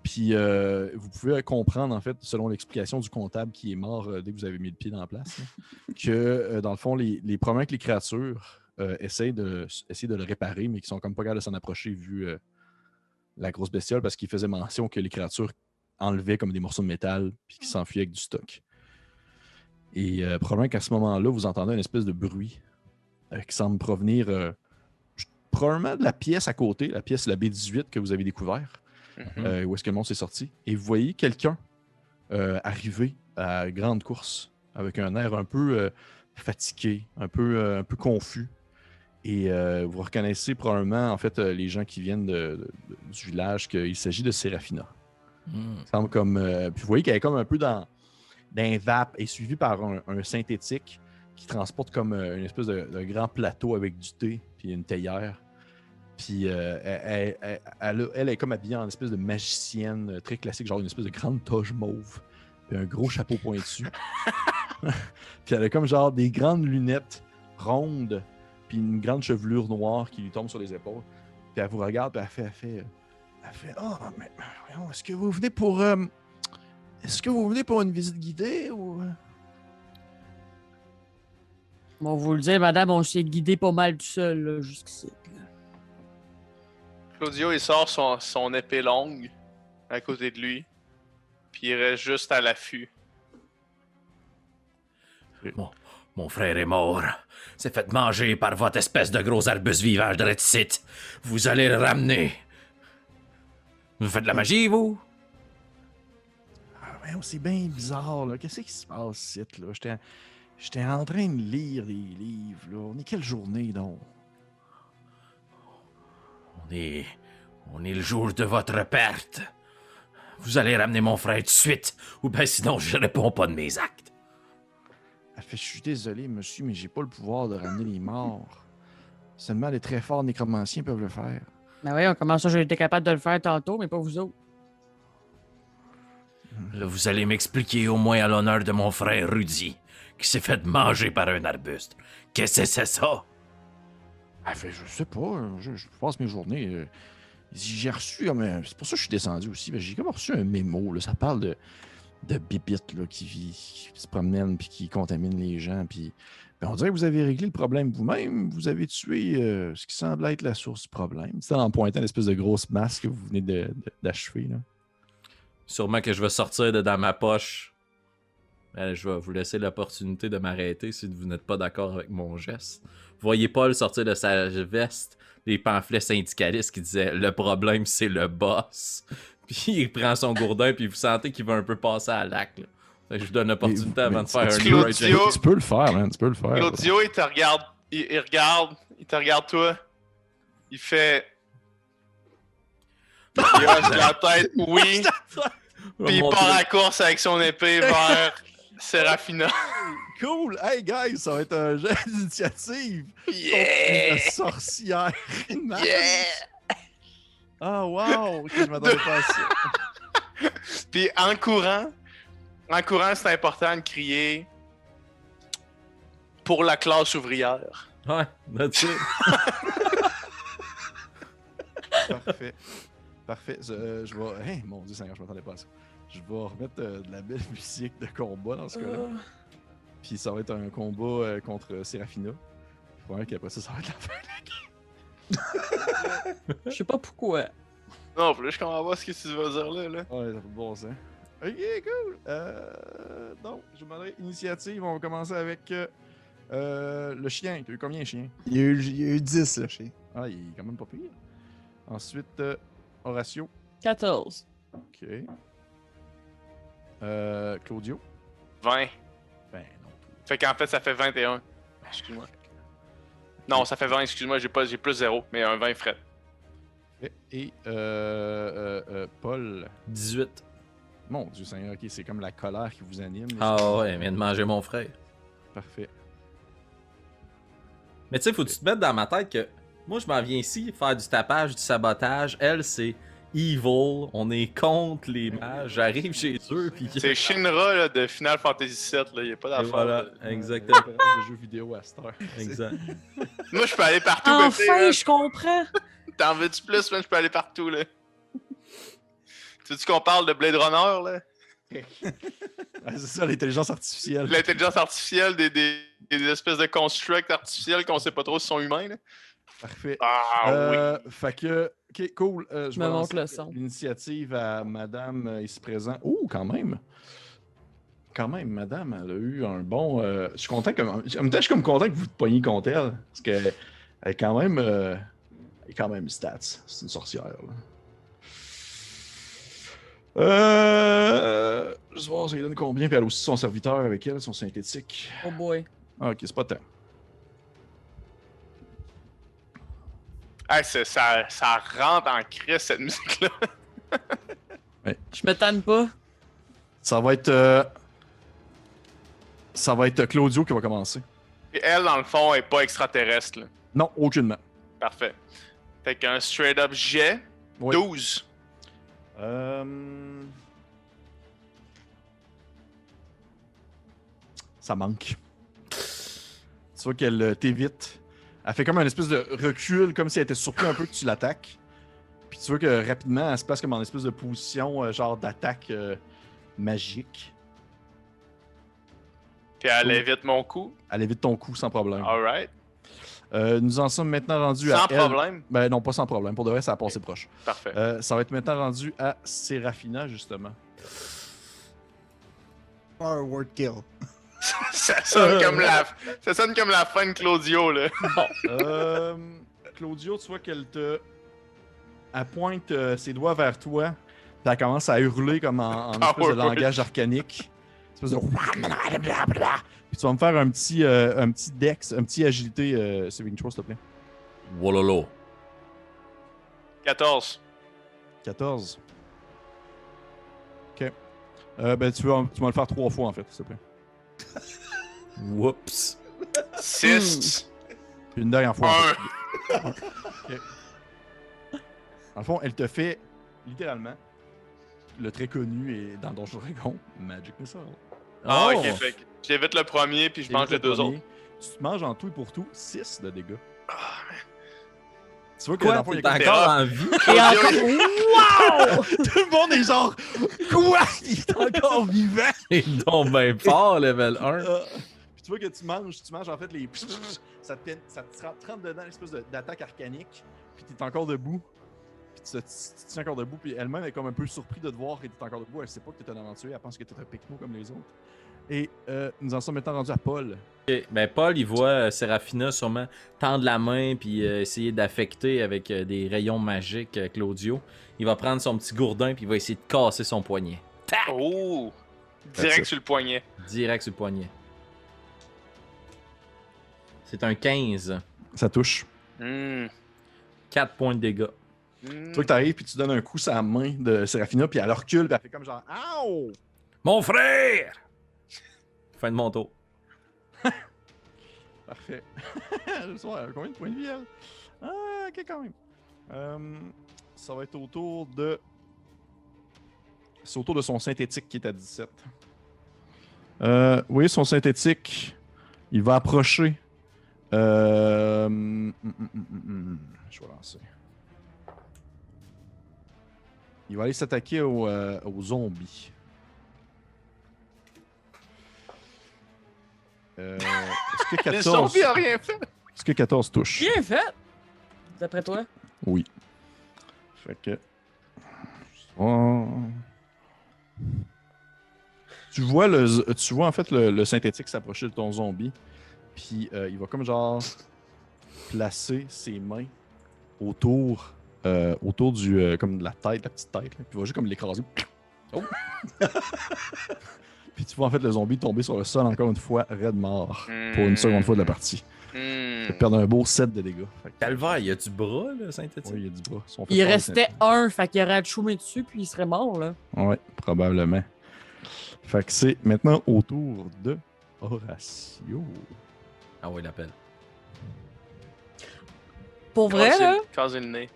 Puis vous pouvez comprendre, en fait, selon l'explication du comptable qui est mort dès que vous avez mis le pied dans la place, là, que, dans le fond, les problèmes avec les créatures essayent de le réparer, mais qui sont comme pas capables de s'en approcher vu la grosse bestiole, parce qu'il faisait mention que les créatures enlevaient comme des morceaux de métal puis qui s'enfuyaient avec du stock. Et probablement qu'à ce moment-là, vous entendez une espèce de bruit qui semble provenir probablement de la pièce à côté, la pièce la B18 que vous avez découvert, où est-ce que le monde s'est sorti. Et vous voyez quelqu'un arriver à grande course avec un air un peu fatigué, un peu confus. Et vous reconnaissez probablement en fait les gens qui viennent du village qu'il s'agit de Seraphina. Ça semble comme. Puis vous voyez qu'elle est comme un peu d'un vape et suivie par un synthétique qui transporte comme une espèce de grand plateau avec du thé puis une théière. Puis elle est comme habillée en espèce de magicienne très classique, genre une espèce de grande toge mauve puis un gros chapeau pointu. Puis elle a comme genre des grandes lunettes rondes puis une grande chevelure noire qui lui tombe sur les épaules. Puis elle vous regarde puis elle fait oh, mais voyons, est-ce que vous venez pour une visite guidée ou Bon, vous le dire, madame, on s'est guidé pas mal tout seul là, jusqu'ici. Là. Claudio, il sort son épée longue à côté de lui, puis il reste juste à l'affût. Mon frère est mort. C'est fait manger par votre espèce de gros arbuste vivant de réticite. Vous allez le ramener. Vous faites de la magie, vous? C'est bien bizarre, là. Qu'est-ce qui se passe ici, là? J'étais en train de lire des livres, là. On est quelle journée, donc? On est le jour de votre perte. Vous allez ramener mon frère tout de suite, ou bien sinon je réponds pas de mes actes. Je suis désolé, monsieur, mais j'ai pas le pouvoir de ramener les morts. Seulement les très forts nécromanciens peuvent le faire. Ben oui, comment ça, j'ai été capable de le faire tantôt, mais pas vous autres. Là, vous allez m'expliquer au moins à l'honneur de mon frère Rudy, qui s'est fait manger par un arbuste. Qu'est-ce que c'est ça? Je sais pas, je passe mes journées. Il dit, j'ai reçu comme c'est pour ça que je suis descendu aussi. J'ai comme reçu un mémo. Là, ça parle de bibites là, qui se promènent puis qui contaminent les gens. Puis on dirait que vous avez réglé le problème vous-même. Vous avez tué ce qui semble être la source du problème. C'est en pointant l'espèce de grosse masse que vous venez d'achever. Là. Sûrement que je vais sortir de dans ma poche. Je vais vous laisser l'opportunité de m'arrêter si vous n'êtes pas d'accord avec mon geste. Vous voyez Paul sortir de sa veste des pamphlets syndicalistes qui disaient « Le problème, c'est le boss ». Puis il prend son gourdin, puis vous sentez qu'il va un peu passer à l'acte. Je vous donne l'opportunité avant de faire un Claudio- Tu peux le faire, man. Tu peux le faire. Claudio, il te regarde. Il te regarde toi. Il fait. Il hoche la tête, oui. Puis il part à la course avec son épée vers Serafina. Cool! Hey guys, ça va être un jeu d'initiative! Yeah! Une sorcière! Nice. Yeah! Ah wow! Ok, je m'attendais pas à ça. Puis en courant, c'est important de crier pour la classe ouvrière. Ouais, that's it. Parfait. Parfait. Je vais. Hey, mon Dieu Seigneur, je m'attendais pas à ça. Je vais remettre de la belle musique de combat dans ce cas-là. Puis ça va être un combat contre Serafina. Ouais, qu'après ça va être la fin. Je sais pas pourquoi. Non, plus je comprends pas ce que tu veux dire là. Ouais, ça fait bon sens. Ok, cool. Donc, je vous demanderai initiative. On va commencer avec le chien. Tu as eu combien de chiens? Il y a eu 10, là, chez. Ah, il est quand même pas pire. Ensuite, Horatio. 14. Ok. Claudio. 20. Ben non. Fait qu'en fait, ça fait 21. Excuse-moi. Non, ça fait 20, excuse-moi, j'ai plus 0, mais un 20 frais. Et Paul. 18. Mon Dieu Seigneur, ok, c'est comme la colère qui vous anime. Ah ouais, il vient de manger mon frère. Parfait. Mais tu sais, faut que tu te mettes dans ma tête que moi, je m'en viens ici faire du tapage, du sabotage. Elle, c'est evil. On est contre les mages. J'arrive chez eux, puis... C'est Shinra là, de Final Fantasy VII, là, y a pas Et d'affaire. voilà, là. exactement. De jeux vidéo à cette heure. Exact. Moi, je peux aller partout, Enfin, bébé, je comprends. T'en veux-tu plus, man? Je peux aller partout, là. Tu veux qu'on parle de Blade Runner, là? Ah, c'est ça, l'intelligence artificielle. L'intelligence artificielle, des espèces de constructs artificiels qu'on sait pas trop si sont humains, là. Parfait. Ah oui. Fait que, ok, cool. Je me vais montre lancer le son. l'initiative à madame ici présent. Oh, quand même. Quand même, madame, elle a eu un bon. Je suis content que. En même temps, je suis comme content que vous te poigniez contre elle. Parce qu'elle est quand même. Elle est quand même stats. C'est une sorcière, là. Je vais voir, ça lui donne combien. Puis elle a aussi son serviteur avec elle, son synthétique. Oh boy. Ah, ok, c'est pas tant. Hey, ça rentre en crise, cette musique-là. Je me tanne pas. Ça va être Claudio qui va commencer. Et elle, dans le fond, est pas extraterrestre, là. Non, aucunement. Parfait. Fait qu'un straight-up jet, Oui. 12. Ça manque. Tu vois qu'elle t'évite. Elle fait comme un espèce de recul, comme si elle était surprise un peu que tu l'attaques. Puis tu vois que rapidement, elle se place comme en espèce de position, genre d'attaque magique. Puis elle évite mon coup. Elle évite ton coup sans problème. Alright. Nous en sommes maintenant rendus Sans à elle. problème. Ben non, pas sans problème. Pour de vrai, ça a passé proche. Parfait. Ça va être maintenant rendu à Serafina, justement. Forward kill. ça sonne comme la fin de Claudio, là. Claudio, tu vois qu'elle elle pointe ses doigts vers toi, puis elle commence à hurler comme en espèce de Power langage arcanique. Espèce de... Puis tu vas me faire un petit dex, un petit agilité saving throw, s'il te plaît. Wololo. 14. 14. Ok. Ben tu vas le faire 3 fois, en fait, s'il te plaît. Whoops. 6. Puis une dernière fois. En 1. fait. Ok. Dans le fond, elle te fait, littéralement, le très connu et dans Donjon Dragon, Magic Missile. Ah, Oh! ok, fait que j'évite le premier, puis je mange les deux autres. Tu te manges en tout et pour tout 6 de dégâts. Tu vois que Quoi? dans le fond, il y T'es a comme- encore en vie? Et encore, wow! Tout le monde est genre, quoi? Il est encore vivant! T'es donc ben fort, level 1. Puis tu vois que tu manges en fait les. Ça te rentre dedans l'espèce d'attaque arcanique, puis t'es encore debout. Puis tu te tiens encore debout, puis elle-même est comme un peu surprise de te voir et t'es encore debout. Elle sait pas que t'es un aventurier, elle pense que t'es un picno comme les autres. Et nous en sommes maintenant rendus à Paul. Ok, ben Paul, il voit Serafina sûrement tendre la main puis essayer d'affecter avec des rayons magiques Claudio. Il va prendre son petit gourdin puis il va essayer de casser son poignet. Oh! That's Direct it. sur le poignet. Direct sur le poignet. C'est un 15. Ça touche. 4 points de dégâts. Tu vois que t'arrives, puis tu donnes un coup sur la main de Serafina, puis elle recule, puis elle fait comme genre, Ow! Mon frère! Fin de mon tour. Parfait. Je sais pas, combien de points de vie, elle? Ah, ok, quand même. Ça va être autour de. C'est autour de son synthétique qui est à 17. Vous voyez, son synthétique, il va approcher. Je vais lancer. Il va aller s'attaquer aux zombies. Est-ce que Le 14... zombie a rien fait! Est-ce que 14 touche? Bien fait! D'après toi? Oui. Fait que. Oh. Tu vois en fait le synthétique s'approcher de ton zombie. Puis il va comme genre placer ses mains autour du comme de la tête, la petite tête. Là. Puis il va juste comme l'écraser. Oh! Puis tu vois en fait le zombie tomber sur le sol encore une fois, raide mort. Pour une seconde fois de la partie. Il va perdre un beau 7 de dégâts. Fait que- Calvaire, il y a du bras, là, synthétique? Oui, il y a du bras. Ils sont fait Il fort, les restait un, fait qu'il aurait choumé dessus, puis il serait mort, là. Ouais, probablement. Fait que c'est maintenant au tour de Horatio. Ah ouais, il l'appelle. Pour vrai, là, Caser le nez.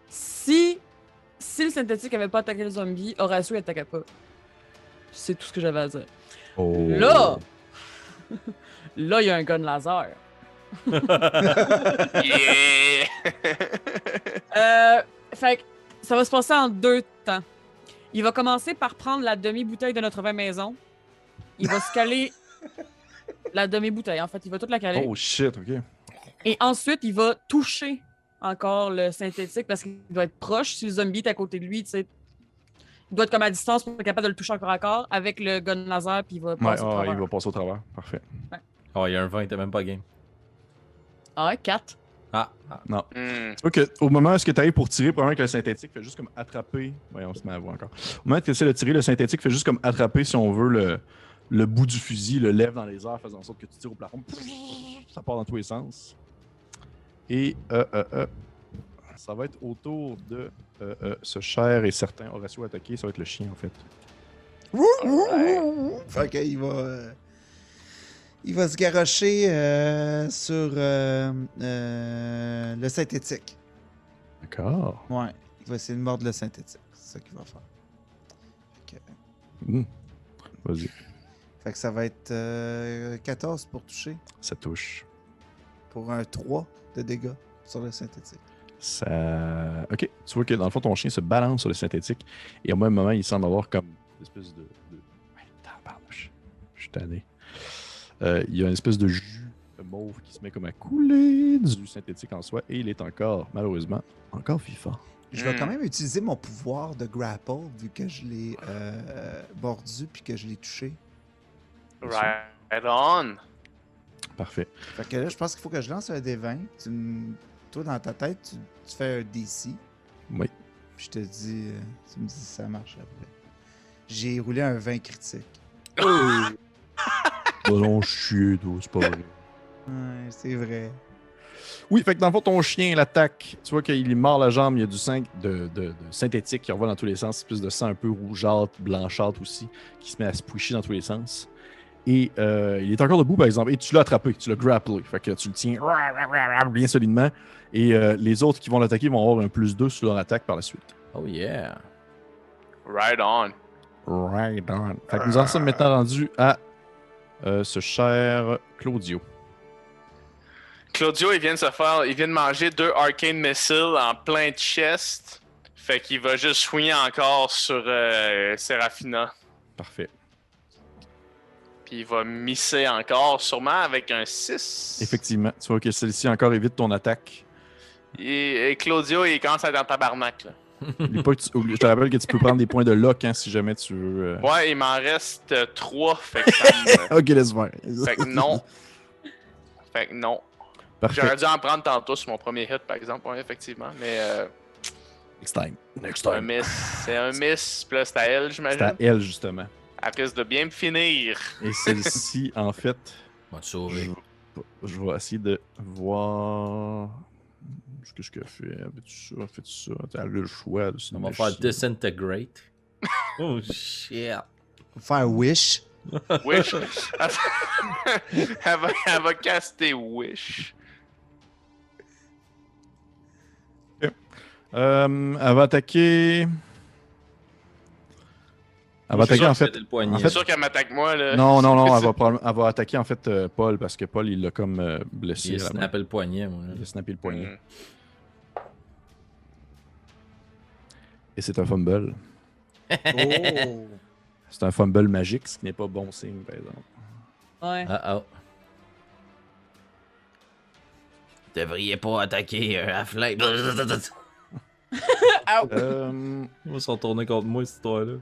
si le synthétique avait pas attaqué le zombie, Horatio il attaquait pas. C'est tout ce que j'avais à dire. Oh. Là, là, il y a un gun laser. Yeah! Fait que ça va se passer en 2 temps. Il va commencer par prendre la demi-bouteille de notre vin maison. Il va se caler la demi-bouteille. En fait, il va toute la caler. Oh shit, ok. Et ensuite, il va toucher encore le synthétique parce qu'il doit être proche. Si le zombie est à côté de lui, tu sais, il doit être comme à distance pour être capable de le toucher encore à corps avec le gun laser, puis il va Ouais, passer au travers. il va passer au travers. Parfait. Oh, il y a un 20, t'es même pas game. Ah ouais, 4. Ah, Non. Tu vois qu'au moment où tu arrives pour tirer, probablement que le synthétique fait juste comme attraper. Voyons, on se met à voir encore. Au moment où tu essaies de tirer, le synthétique fait juste comme attraper, si on veut, le bout du fusil, le lève dans les airs, faisant en sorte que tu tires au plafond. Ça part dans tous les sens. Et ça va être autour de ce cher et certain Horatio attaqué. Ça va être le chien, en fait. Fait qu'il va. Il va se garrocher sur le synthétique. D'accord. Ouais. Il va essayer de mordre le synthétique. C'est ça qu'il va faire. Fait que, Vas-y, fait que ça va être 14 pour toucher. ça touche. Pour un 3 de dégâts sur le synthétique. Ça. Ok, tu vois que dans le fond, ton chien se balance sur le synthétique et au même moment, il semble avoir comme une espèce de. Ouais, tabarnouche. Je suis tanné. Il y a une espèce de jus mauve qui se met comme à couler du synthétique en soi et il est encore, malheureusement, encore vivant. Je vais quand même utiliser mon pouvoir de grapple vu que je l'ai mordu puis que je l'ai touché. Right on! Parfait. Fait que là, je pense qu'il faut que je lance un D20. Toi, dans ta tête, tu fais un DC. Oui. Puis je te dis, tu me dis si ça marche après. J'ai roulé un 20 critique. Bon, chier, toi, c'est pas vrai. Ouais, c'est vrai. Oui, fait que dans le fond, ton chien l'attaque. Tu vois qu'il lui mord la jambe, il y a du sang de synthétique qui envoie dans tous les sens, plus de sang un peu rougeâtre, blanchâtre aussi, qui se met à se pusher dans tous les sens. Et il est encore debout, par exemple, et tu l'as attrapé, tu l'as grapplé. Fait que tu le tiens bien solidement. Et les autres qui vont l'attaquer vont avoir un +2 sur leur attaque par la suite. oh yeah. Right on! Right on. Fait que nous en sommes maintenant rendus à ce cher Claudio. Claudio, il vient de manger 2 Arcane Missiles en plein de chest. Fait qu'il va juste swinger encore sur Serafina. Parfait. Puis il va misser encore, sûrement avec un 6. Effectivement. Tu vois que celle-ci encore évite ton attaque. Et Claudio, il commence à être en tabarnak, là. Oublie pas que je te rappelle que tu peux prendre des points de lock hein, si jamais tu veux. Ouais, il m'en reste 3, fait que ça me... Ok, laisse faire. Fait que non. Fait que non. Parfait. J'aurais dû en prendre tantôt sur mon premier hit, par exemple, ouais, effectivement, mais Next time. Next c'est un time. miss. C'est un miss, puis là, c'est à elle, C'est j'imagine. à elle, justement. Elle risque de bien me finir. Et celle-ci, en fait, Va te sauver. je vais essayer de voir. Qu'est-ce qu'elle fait? Fais-tu ça? Fais-tu ça? Elle a le choix. On va faire Disintegrate. Oh shit. Faire Wish. Wish. Elle va caster Wish. Elle va attaquer. Elle va attaquer en fait. Le poignet. en C'est fait- sûr qu'elle m'attaque moi, là. Non, elle va attaquer en fait Paul parce que Paul il l'a comme blessé. Il là-bas. snappé le poignet, moi. Il a snappé le poignet. Mm. Et c'est un fumble. Oh! C'est un fumble magique, ce qui n'est pas bon signe, par exemple. Ouais. Ah oh. Devriez pas attaquer un half-life. Euh, Ils vont se retourner contre moi, cette histoire-là.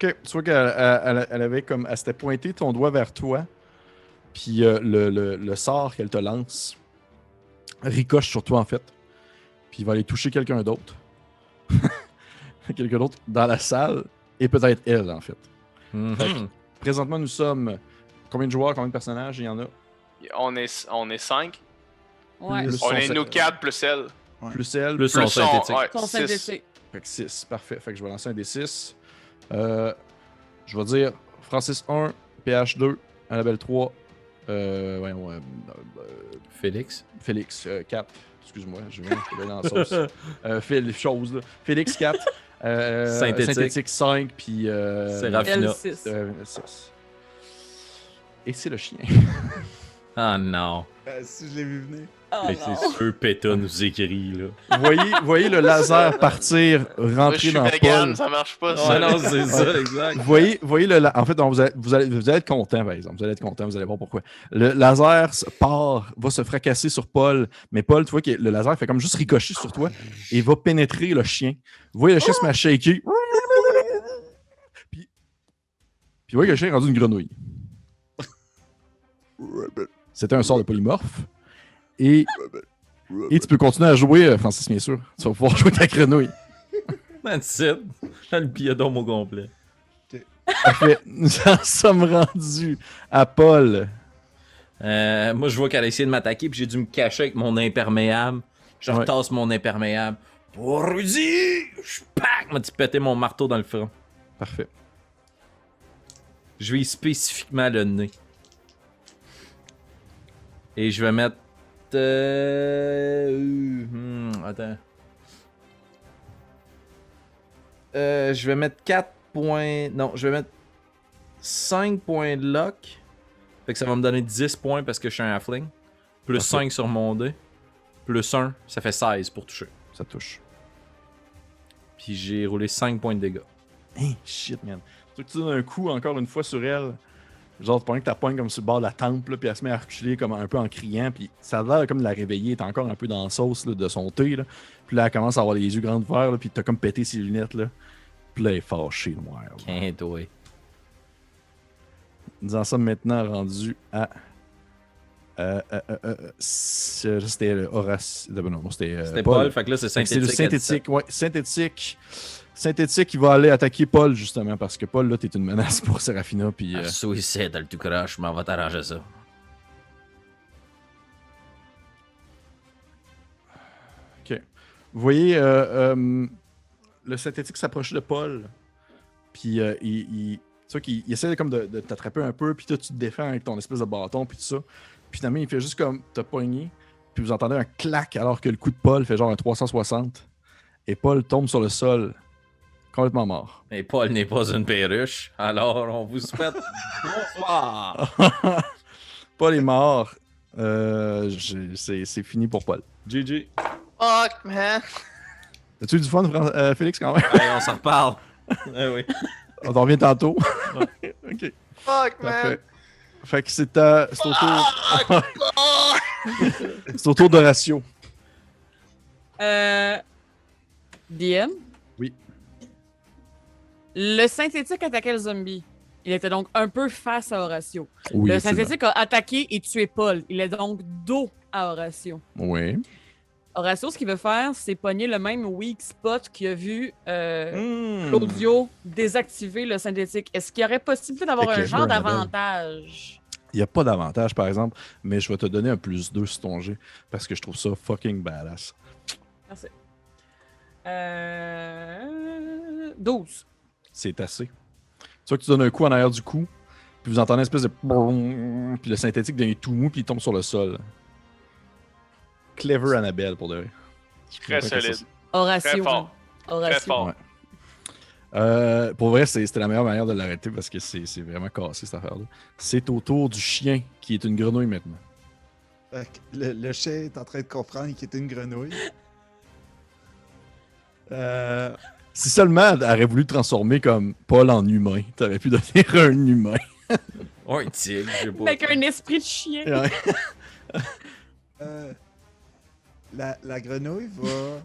Ok, tu vois qu'elle elle avait comme. Elle s'était pointé ton doigt vers toi. Puis le sort qu'elle te lance ricoche sur toi en fait. Puis il va aller toucher quelqu'un d'autre. Quelqu'un d'autre dans la salle. Et peut-être elle en fait. Mhm. Présentement, nous sommes. Combien de joueurs, combien de personnages il y en a? On est 5. Ouais. Plus On son- est nous 4 plus elle. Plus elle. Plus son Plus synthétique. ouais, Son six. synthétique. Fait que 6, parfait. Fait que je vais lancer un des 6. Je vais dire Francis 1, PH 2, Annabelle 3, Félix. Félix 4. Excuse-moi, je vais dans la sauce. Chose, là. Félix 4, Synthétique. 5, puis Serafina. L6. 6. Et c'est le chien. Ah non. Si je l'ai vu venir. Oh Mais non. c'est sûr, Péta nous écrit, là. voyez le laser partir, Moi, je rentrer suis dans vegan, Paul. ça marche pas. Ouais, Ça. non, c'est ça, exact. Voyez en fait, donc, vous allez être content, par exemple. Vous allez être content, vous allez voir pourquoi. Le laser va se fracasser sur Paul, mais Paul, tu vois que le laser fait comme juste ricocher sur toi et va pénétrer le chien. Vous voyez le chien se met à shaker. Puis vous voyez que le chien est rendu une grenouille. C'était un sort de polymorphe. Et tu peux continuer à jouer, Francis, bien sûr. Tu vas pouvoir jouer ta grenouille. That's it. Le biodôme au complet. Parfait. Nous en sommes rendus à Paul. Moi, je vois qu'elle a essayé de m'attaquer, puis j'ai dû me cacher avec mon imperméable. Je Ouais. retasse mon imperméable. Oh, Rudy! Je m'a dit péter mon marteau dans le front. Parfait. Je vais spécifiquement le nez. Et je vais mettre. Attends. Je vais mettre 4 points. Non, je vais mettre 5 points de lock. Fait que ça va me donner 10 points parce que je suis un halfling. Plus Parfait. 5 sur mon dé. Plus 1, ça fait 16 pour toucher. Ça touche. Puis j'ai roulé 5 points de dégâts. Hey, shit, man. Surtout que tu donnes un coup encore une fois sur elle. Genre, pendant que ta poigne comme sur le bord de la tempe, là, puis elle se met à reculer comme un peu en criant, puis ça a l'air comme de la réveiller, t'es encore un peu dans la sauce là, de son thé, là. Puis là, elle commence à avoir les yeux grands ouverts, là, puis t'as comme pété ses lunettes, là. Puis là, elle est fâchée, noire. Can't wait. Nous en sommes maintenant rendus à... c'était Horace... Non, c'était C'était Paul, fait que là c'est Fait que synthétique. c'est le synthétique, ouais. Synthétique, il va aller attaquer Paul, justement, parce que Paul, là, t'es une menace pour Serafina, puis... Suicide, le tout croche, je m'en vais t'arranger ça. OK. Vous voyez, le synthétique s'approche de Paul, puis tu vois qu'il essaie comme de t'attraper un peu, puis toi, tu te défends avec ton espèce de bâton, puis tout ça. Puis finalement, il fait juste comme te pogner, puis vous entendez un clac, alors que le coup de Paul fait genre un 360, et Paul tombe sur le sol, complètement mort. Et Paul n'est pas une perruche, alors on vous souhaite bonsoir. Paul est mort. C'est fini pour Paul. GG. Fuck, man. As-tu eu du fun, Félix, quand même? Allez, on s'en reparle. Ah oui. On t'en revient tantôt. Ok, Fuck, parfait. man. Fait que c'est au tour... c'est au tour d'Horatio. DM? Oui. Le synthétique attaquait le zombie. Il était donc un peu face à Horatio. Oui, Le effectivement. synthétique a attaqué et tué Paul. Il est donc dos à Horatio. Oui. Horatio, ce qu'il veut faire, c'est pogner le même weak spot qu'il a vu Hmm. Claudio désactiver le synthétique. Est-ce qu'il y aurait possibilité d'avoir Fait un que genre Annabelle. d'avantage? Il n'y a pas d'avantage, par exemple, mais je vais te donner un +2 sur ton jet parce que je trouve ça fucking badass. Merci. 12. C'est assez. Tu vois que tu donnes un coup en arrière du cou, puis vous entendez une espèce de... Puis le synthétique devient tout mou, puis il tombe sur le sol. Clever Annabelle, pour de vrai. Très solide. Horatio. Très fort. hein. Horatio. Très fort. Ouais. Pour vrai, c'était la meilleure manière de l'arrêter parce que c'est vraiment cassé cette affaire-là. C'est au tour du chien qui est une grenouille maintenant. Fait que le chien est en train de comprendre qu'il est une grenouille. Si seulement elle aurait voulu transformer comme Paul en humain, t'aurais pu devenir un humain. Oh, un tigre, je sais pas. Avec un esprit de chien. Ouais. La grenouille va...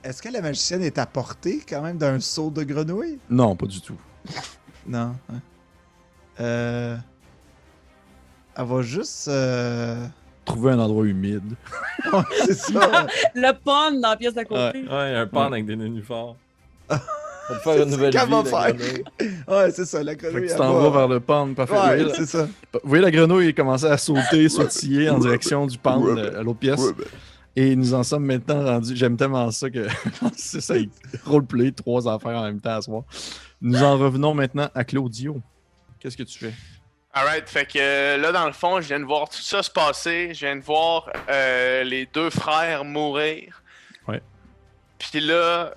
Est-ce que la magicienne est à portée quand même d'un saut de grenouille? Non, pas du tout. Non. Hein. Elle va juste... Trouver un endroit humide. Ouais, c'est ça. Le pun dans la pièce d'à côté. Ouais, un pan avec des nénuphars. On va te faire une nouvelle vie. qu'elle va la faire. grenouille. Ouais, c'est ça, la Fait grenouille. que tu elle t'en va- vas vers le pond. Parfait. Ouais, c'est ça. Vous voyez la grenouille commencer à sauter, sautiller en direction du pond à l'autre pièce. Et nous en sommes maintenant rendus. J'aime tellement ça que c'est ça, il roleplay 3 affaires en même temps à soir. Nous en revenons maintenant à Claudio. Qu'est-ce que tu fais? Alright, fait que là, dans le fond, je viens de voir tout ça se passer. Je viens de voir les 2 frères mourir. Ouais. Puis là,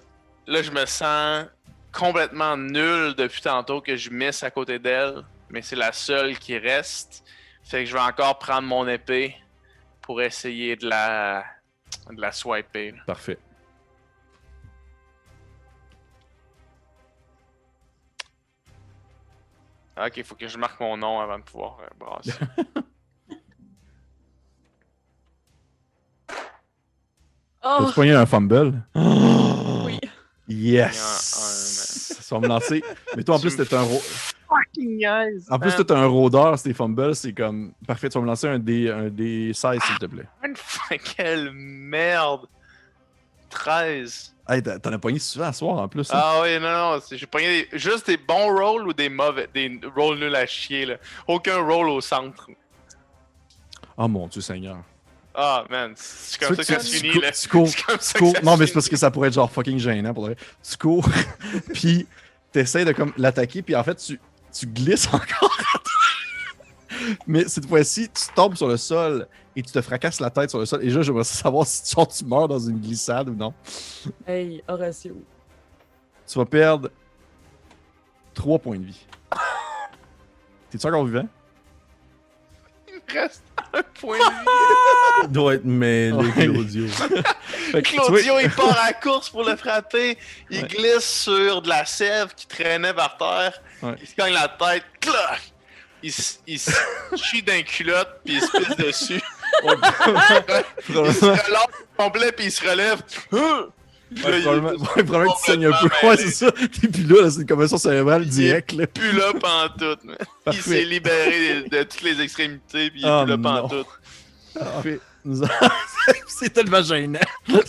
je me sens complètement nul depuis tantôt que je miss à côté d'elle. Mais c'est la seule qui reste. Fait que je vais encore prendre mon épée pour essayer de la swiper. là. Parfait. Ok, faut que je marque mon nom avant de pouvoir brasser. Oh, T'as-tu pogné un fumble? oui. Yes! Ça va me lancer. Mais toi, en plus, t'es un Fucking nice! En plus, t'es un rôdeur, c'est fumble, c'est comme... Parfait, tu vas me lancer un D16, s'il te plaît. Quelle merde! 13. Hey, t'en as pogné souvent à soir, en plus. Hein? Ah oui, non, j'ai pogné juste des bons rolls ou des mauvais, des rolls nuls à chier, là. Aucun roll au centre. Oh mon Dieu Seigneur. Ah, man, c'est comme ça que ça se finit, là. Tu cours, C'est comme ça tu cours. que ça Non, se mais c'est parce finit. que ça pourrait être genre fucking gênant pour le vrai. Tu cours, puis t'essaies de comme l'attaquer, puis en fait, tu glisses encore à terre. Mais cette fois-ci, tu tombes sur le sol et tu te fracasses la tête sur le sol. Et là, j'aimerais savoir si tu meurs dans une glissade ou non. Hey, Horatio. Tu vas perdre 3 points de vie. T'es-tu encore vivant? Il me reste un point de vie. Il doit être mêlé, Ouais. Claudio. Fait que, tu vois- Claudio, il part à la course pour le frapper. Il glisse sur de la sève qui traînait par terre. Ouais. Il se cogne la tête. Clac! Il se chie d'un culotte, puis il se pisse dessus. Il se relâche complet, puis il se relève. Puis là, Ouais, il est probablement que tu saignes un peu. complètement Ouais, c'est ça. Et puis là, c'est une commotion cérébrale directe. Là. plus là pantoute. Man. Il Parfait. s'est libéré de toutes les extrémités, puis il est Oh plus là non. pantoute. Parfait. C'est tellement gênant.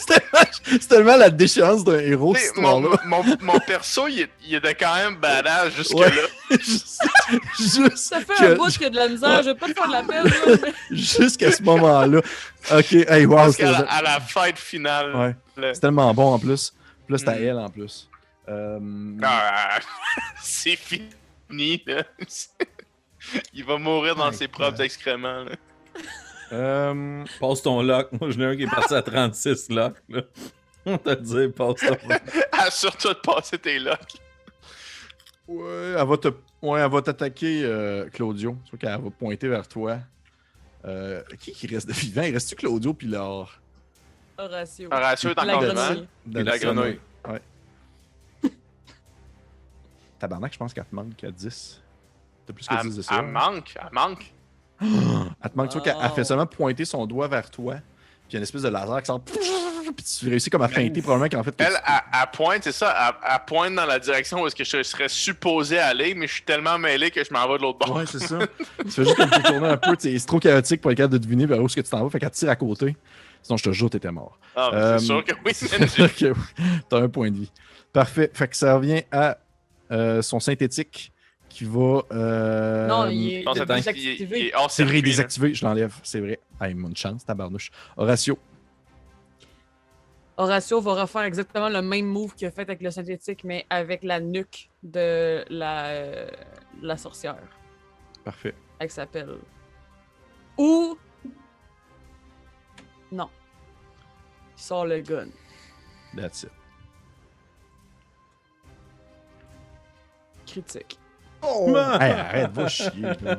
C'est tellement la déchéance d'un héros, cette Tu sais, mon, histoire-là. mon perso, il était quand même badass jusque-là. Ouais. Juste Ça fait que- un bout qu'il y a de la misère. Je vais pas te faire de la peine, là, mais... jusqu'à ce moment-là. Ok, hey, wow, Jusqu'à c'était à la fête finale. ouais. là. C'est tellement bon en plus. Puis là, c'est à Mm. elle en plus. Ah, c'est fini, là. Il va mourir dans My ses God. propres excréments, là. Passe ton lock. Moi, j'en ai un qui est parti à 36 locks. Là. On t'a dit, passe ton lock. Assure-toi de passer tes locks. Ouais, elle va t'attaquer, Claudio. Tu vois qu'elle va pointer vers toi. Qui reste de vivant? Il reste-tu Claudio puis Laure? Horatio. Horatio est La encore vivant. grenouille. La grenouille. Ouais. Tabarnak, je pense qu'elle te manque à 10. T'as plus que 10 de ça. Elle manque. Elle te manque, tu vois qu'elle fait Wow. seulement pointer son doigt vers toi, puis il y a une espèce de laser qui sort, puis tu réussis comme à feinter probablement qu'en fait... que Elle, tu- elle pointe, c'est ça, elle pointe dans la direction où est-ce que je serais supposé aller, mais je suis tellement mêlé que je m'en vais de l'autre bord. Ouais, c'est ça. Tu fais juste comme te tourner un peu, c'est trop chaotique pour être capable de deviner vers où est-ce que tu t'en vas, fait qu'elle tire à côté. Sinon, je te jure, t'étais mort. Ah, mais c'est sûr que oui, C'est man. sûr que oui. T'as un point de vie. Parfait. Fait que ça revient à son synthétique qui va... Non, il est Non, c'est désactivé. il est hors C'est vrai, circuit, là. désactivé, je l'enlève, c'est vrai. Ah, une chance, tabarnouche. Horatio. Horatio va refaire exactement le même move qu'il a fait avec le synthétique, mais avec la nuque de la sorcière. Parfait. Elle s'appelle. Ou. Non. Il sort le gun. That's it. Critique. Oh! Hey, arrête, va chier. Là.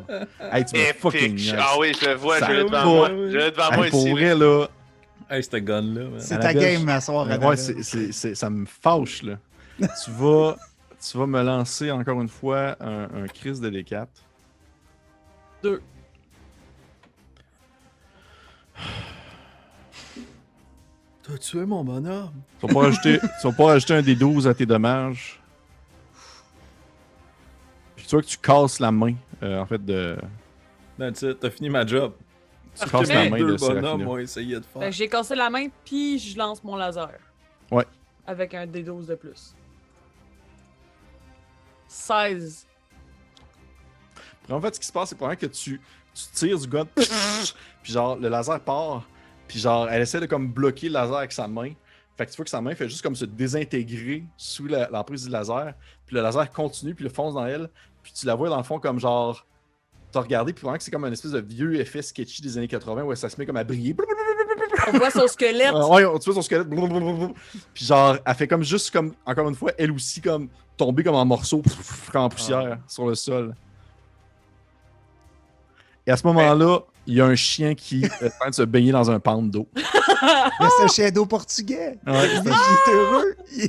Hey, tu m'as fucking Épique. nice. Ah oui, je le vois, Ça je l'ai devant va. moi. Je l'ai devant moi Hey, pour ici. vrai, là, Hey, cette gun-là, man. C'est ta Annabelle, game à soir, ouais, Annabelle. ça me fâche, là. tu vas me lancer encore une fois un crise de D4. 2. T'as tué mon bonhomme. Tu vas pas rajouter un des 12 à tes dommages. Puis tu vois que tu casses la main, en fait, de... That's it, t'as fini ma job. Tu casses la main Deux de bonhommes Seraphina. ont essayé de Fait faire. que j'ai cassé la main, puis je lance mon laser. Ouais. Avec un D12 de plus. 16. Puis en fait, ce qui se passe, c'est probablement que tu tires du gun, puis genre, le laser part, puis genre, elle essaie de comme bloquer le laser avec sa main. Fait que tu vois que sa main fait juste comme se désintégrer sous l'emprise du laser, puis le laser continue, puis le fonce dans elle, puis tu la vois dans le fond comme genre, t'as regardé, puis vraiment que c'est comme un espèce de vieux effet sketchy des années 80 où ça se met comme à briller. On voit son squelette. Ouais, tu vois son squelette. Puis genre, elle fait comme juste comme, encore une fois, elle aussi comme tomber comme en morceaux, en poussière sur le sol. Et à ce moment-là, il y a un chien qui est en train de se baigner dans un pente d'eau. Mais c'est un chien d'eau portugais. Ouais, Il est heureux. Il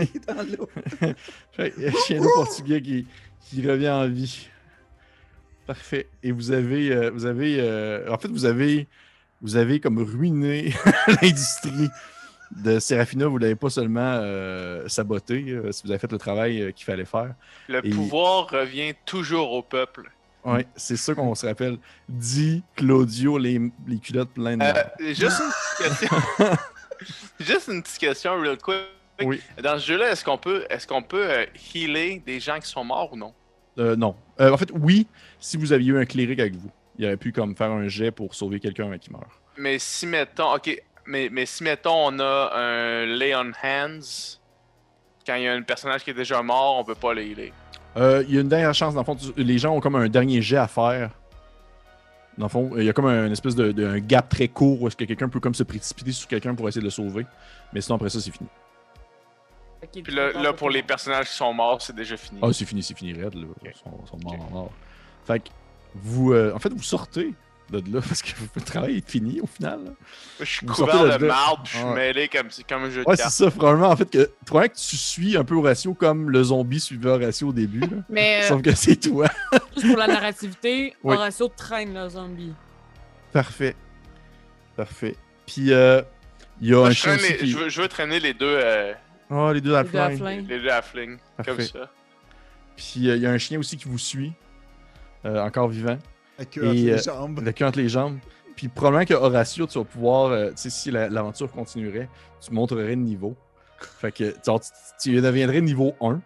est dans l'eau. Fait que, il y a un chien d'eau portugais qui revient en vie. Parfait. Et vous avez comme ruiné l'industrie de Seraphina. Vous l'avez pas seulement saboté, si vous avez fait le travail qu'il fallait faire. Le Et- pouvoir revient toujours au peuple. Ouais, c'est ça qu'on se rappelle. Dit Claudio, les culottes pleines de marde. Juste une petite question. Juste une petite question, real quick. Oui. Dans ce jeu-là, est-ce qu'on peut healer des gens qui sont morts ou non? Non. En fait, oui, si vous aviez eu un cléric avec vous. Il aurait pu comme faire un jet pour sauver quelqu'un avant qu'il meure. Mais si mettons, ok, mais si mettons on a un lay on hands, quand il y a un personnage qui est déjà mort, on peut pas le healer. Il y a une dernière chance, dans le fond, les gens ont comme un dernier jet à faire. Dans le fond, il y a comme une espèce un gap très court où est-ce que quelqu'un peut comme se précipiter sur quelqu'un pour essayer de le sauver. Mais sinon, après ça, c'est fini. Ok, Puis là pour les personnages qui sont morts, c'est déjà fini. Ah, c'est fini, raide, là. Ils sont morts. Fait que vous, en fait, vous sortez de là parce que le travail est fini au final. Là. Je suis Vous couvert sortez de de là. marde, puis je suis Ouais. mêlé comme un jeu de Ouais, c'est cartes. ça, probablement, en fait, que probablement que tu suis un peu Horatio comme le zombie suivait Horatio au début. Là. Mais Sauf que c'est toi. juste pour la narrativité, Oui. Horatio traîne le zombie. Parfait. Puis, il y a Moi, un je, chien traîne aussi les- qui... je veux traîner les deux Oh, les deux Les deux à halflings. flingue. les deux halflings, comme Parfait. ça. Puis il y a un chien aussi qui vous suit, encore vivant, La queue entre Et, les jambes. le cul entre les jambes. Puis probablement que Horatio, tu vas pouvoir, tu sais, si l'aventure continuerait, tu monterais de niveau. Fait que genre, tu deviendrais niveau 1.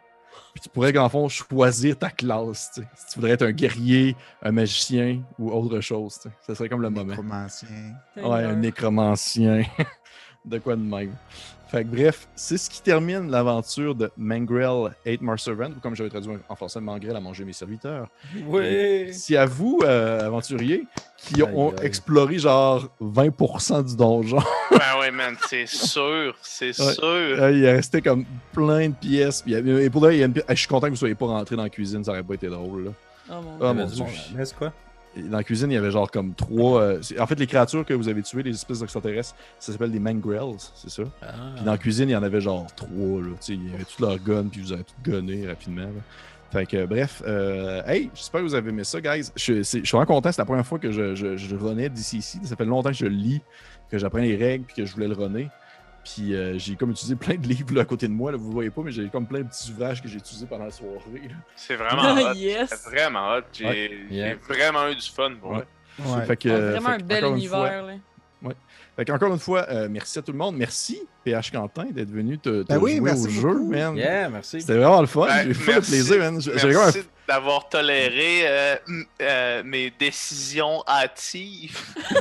Puis tu pourrais, en fond, choisir ta classe, tu sais. Si tu voudrais être un guerrier, un magicien ou autre chose, tu sais. Ça serait comme le moment. Nécromancien. Ouais, un nécromancien. De quoi de même. Fait que bref, c'est ce qui termine l'aventure de Mangrel ate my servant, ou comme j'avais traduit en français, Mangrel a mangé mes serviteurs. Oui. C'est à vous, aventuriers, qui Aïe, ont aïe. exploré genre 20% du donjon. Ben ouais, man, c'est sûr, c'est Ouais. sûr. Il restait comme plein de pièces. Puis, et pour là, il y a une pièce. Je suis content que vous soyez pas rentré dans la cuisine, ça aurait pas été drôle. Là. Oh mon Ah, dieu. mon Dieu. Mais c'est quoi? dans la cuisine, il y avait genre comme 3. En fait, les créatures que vous avez tuées, les espèces d'extraterrestres, ça s'appelle des mangrels, c'est ça. Puis dans la cuisine, il y en avait genre 3. Là, ils avaient tous leurs guns, puis vous avez tout gunné rapidement. Là. Fait que bref, hey, j'espère que vous avez aimé ça, guys. Je suis vraiment content, c'est la première fois que je runnais d'ici. Ça fait longtemps que je le lis, que j'apprends les règles, puis que je voulais le runner. Puis j'ai comme utilisé plein de livres là, à côté de moi, là, vous voyez pas, mais j'ai comme plein de petits ouvrages que j'ai utilisés pendant la soirée. Là. C'est vraiment hot. Yes. C'est vraiment hot. J'ai vraiment eu du fun pour Ouais. vrai. Fait que, Vraiment fait un que, bel encore une univers. Là. fois, fait qu'encore une fois, merci à tout le monde. Merci, PH Quentin, d'être venu te oui, jouer merci au jeu, beaucoup. man. Yeah, merci. C'était vraiment le fun. Ben, J'ai full de merci. plaisir, man. J'ai vraiment Merci d'avoir toléré mes décisions hâtives.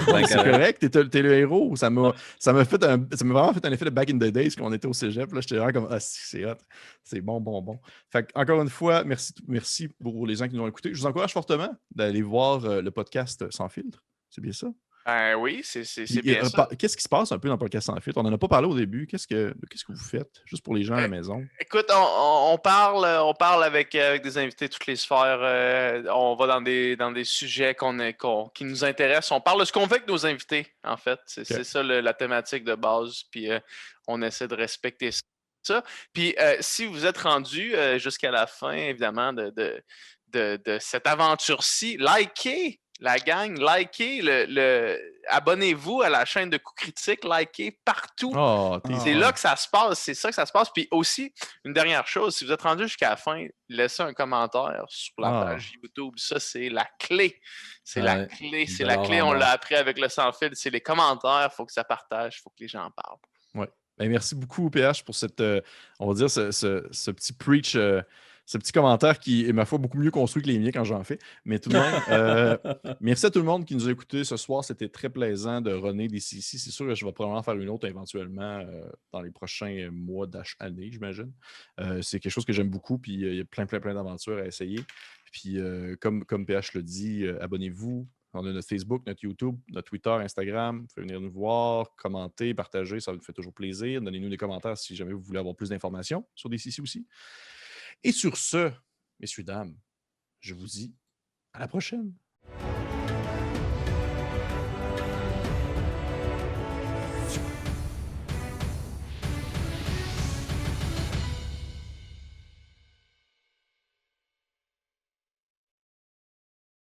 Ouais, C'est correct, t'es le héros. Ça m'a vraiment fait un effet de back in the days quand on était au cégep. Là, j'étais vraiment comme c'est hot. C'est bon. Fait que, encore une fois, merci pour les gens qui nous ont écoutés. Je vous encourage fortement d'aller voir le podcast Sans filtre. C'est bien ça. Oui, c'est Puis, bien ça. qu'est-ce qui se passe un peu dans le podcast Sans filtre? On n'en a pas parlé au début. Qu'est-ce que vous faites? Juste pour les gens à la maison. Écoute, on parle avec des invités de toutes les sphères. On va dans des sujets qui nous intéressent. On parle de ce qu'on fait avec nos invités, en fait. C'est ça la thématique de base. Puis on essaie de respecter ça. Puis si vous êtes rendu jusqu'à la fin, évidemment, de cette aventure-ci, likez la gang, likez abonnez-vous à la chaîne de Coups Critiques, likez partout. C'est là que ça se passe, c'est ça que ça se passe. Puis aussi, une dernière chose, si vous êtes rendu jusqu'à la fin, laissez un commentaire sur la page YouTube. Ça, c'est la clé. C'est la clé. On l'a appris avec le Sans Fil. C'est les commentaires, il faut que ça partage, il faut que les gens en parlent. Ouais. Ben, merci beaucoup, PH, pour cette, on va dire, ce petit preach, ce petit commentaire qui est, ma foi, beaucoup mieux construit que les miens quand j'en fais. Mais tout de même, merci à tout le monde qui nous a écoutés ce soir. C'était très plaisant de runner des CC. C'est sûr que je vais probablement faire une autre éventuellement dans les prochains mois d'année, j'imagine. C'est quelque chose que j'aime beaucoup. Puis il y a plein d'aventures à essayer. Puis comme PH le dit, abonnez-vous. On a notre Facebook, notre YouTube, notre Twitter, Instagram. Vous pouvez venir nous voir, commenter, partager. Ça nous fait toujours plaisir. Donnez-nous des commentaires si jamais vous voulez avoir plus d'informations sur des CC aussi. Et sur ce, messieurs, dames, je vous dis à la prochaine.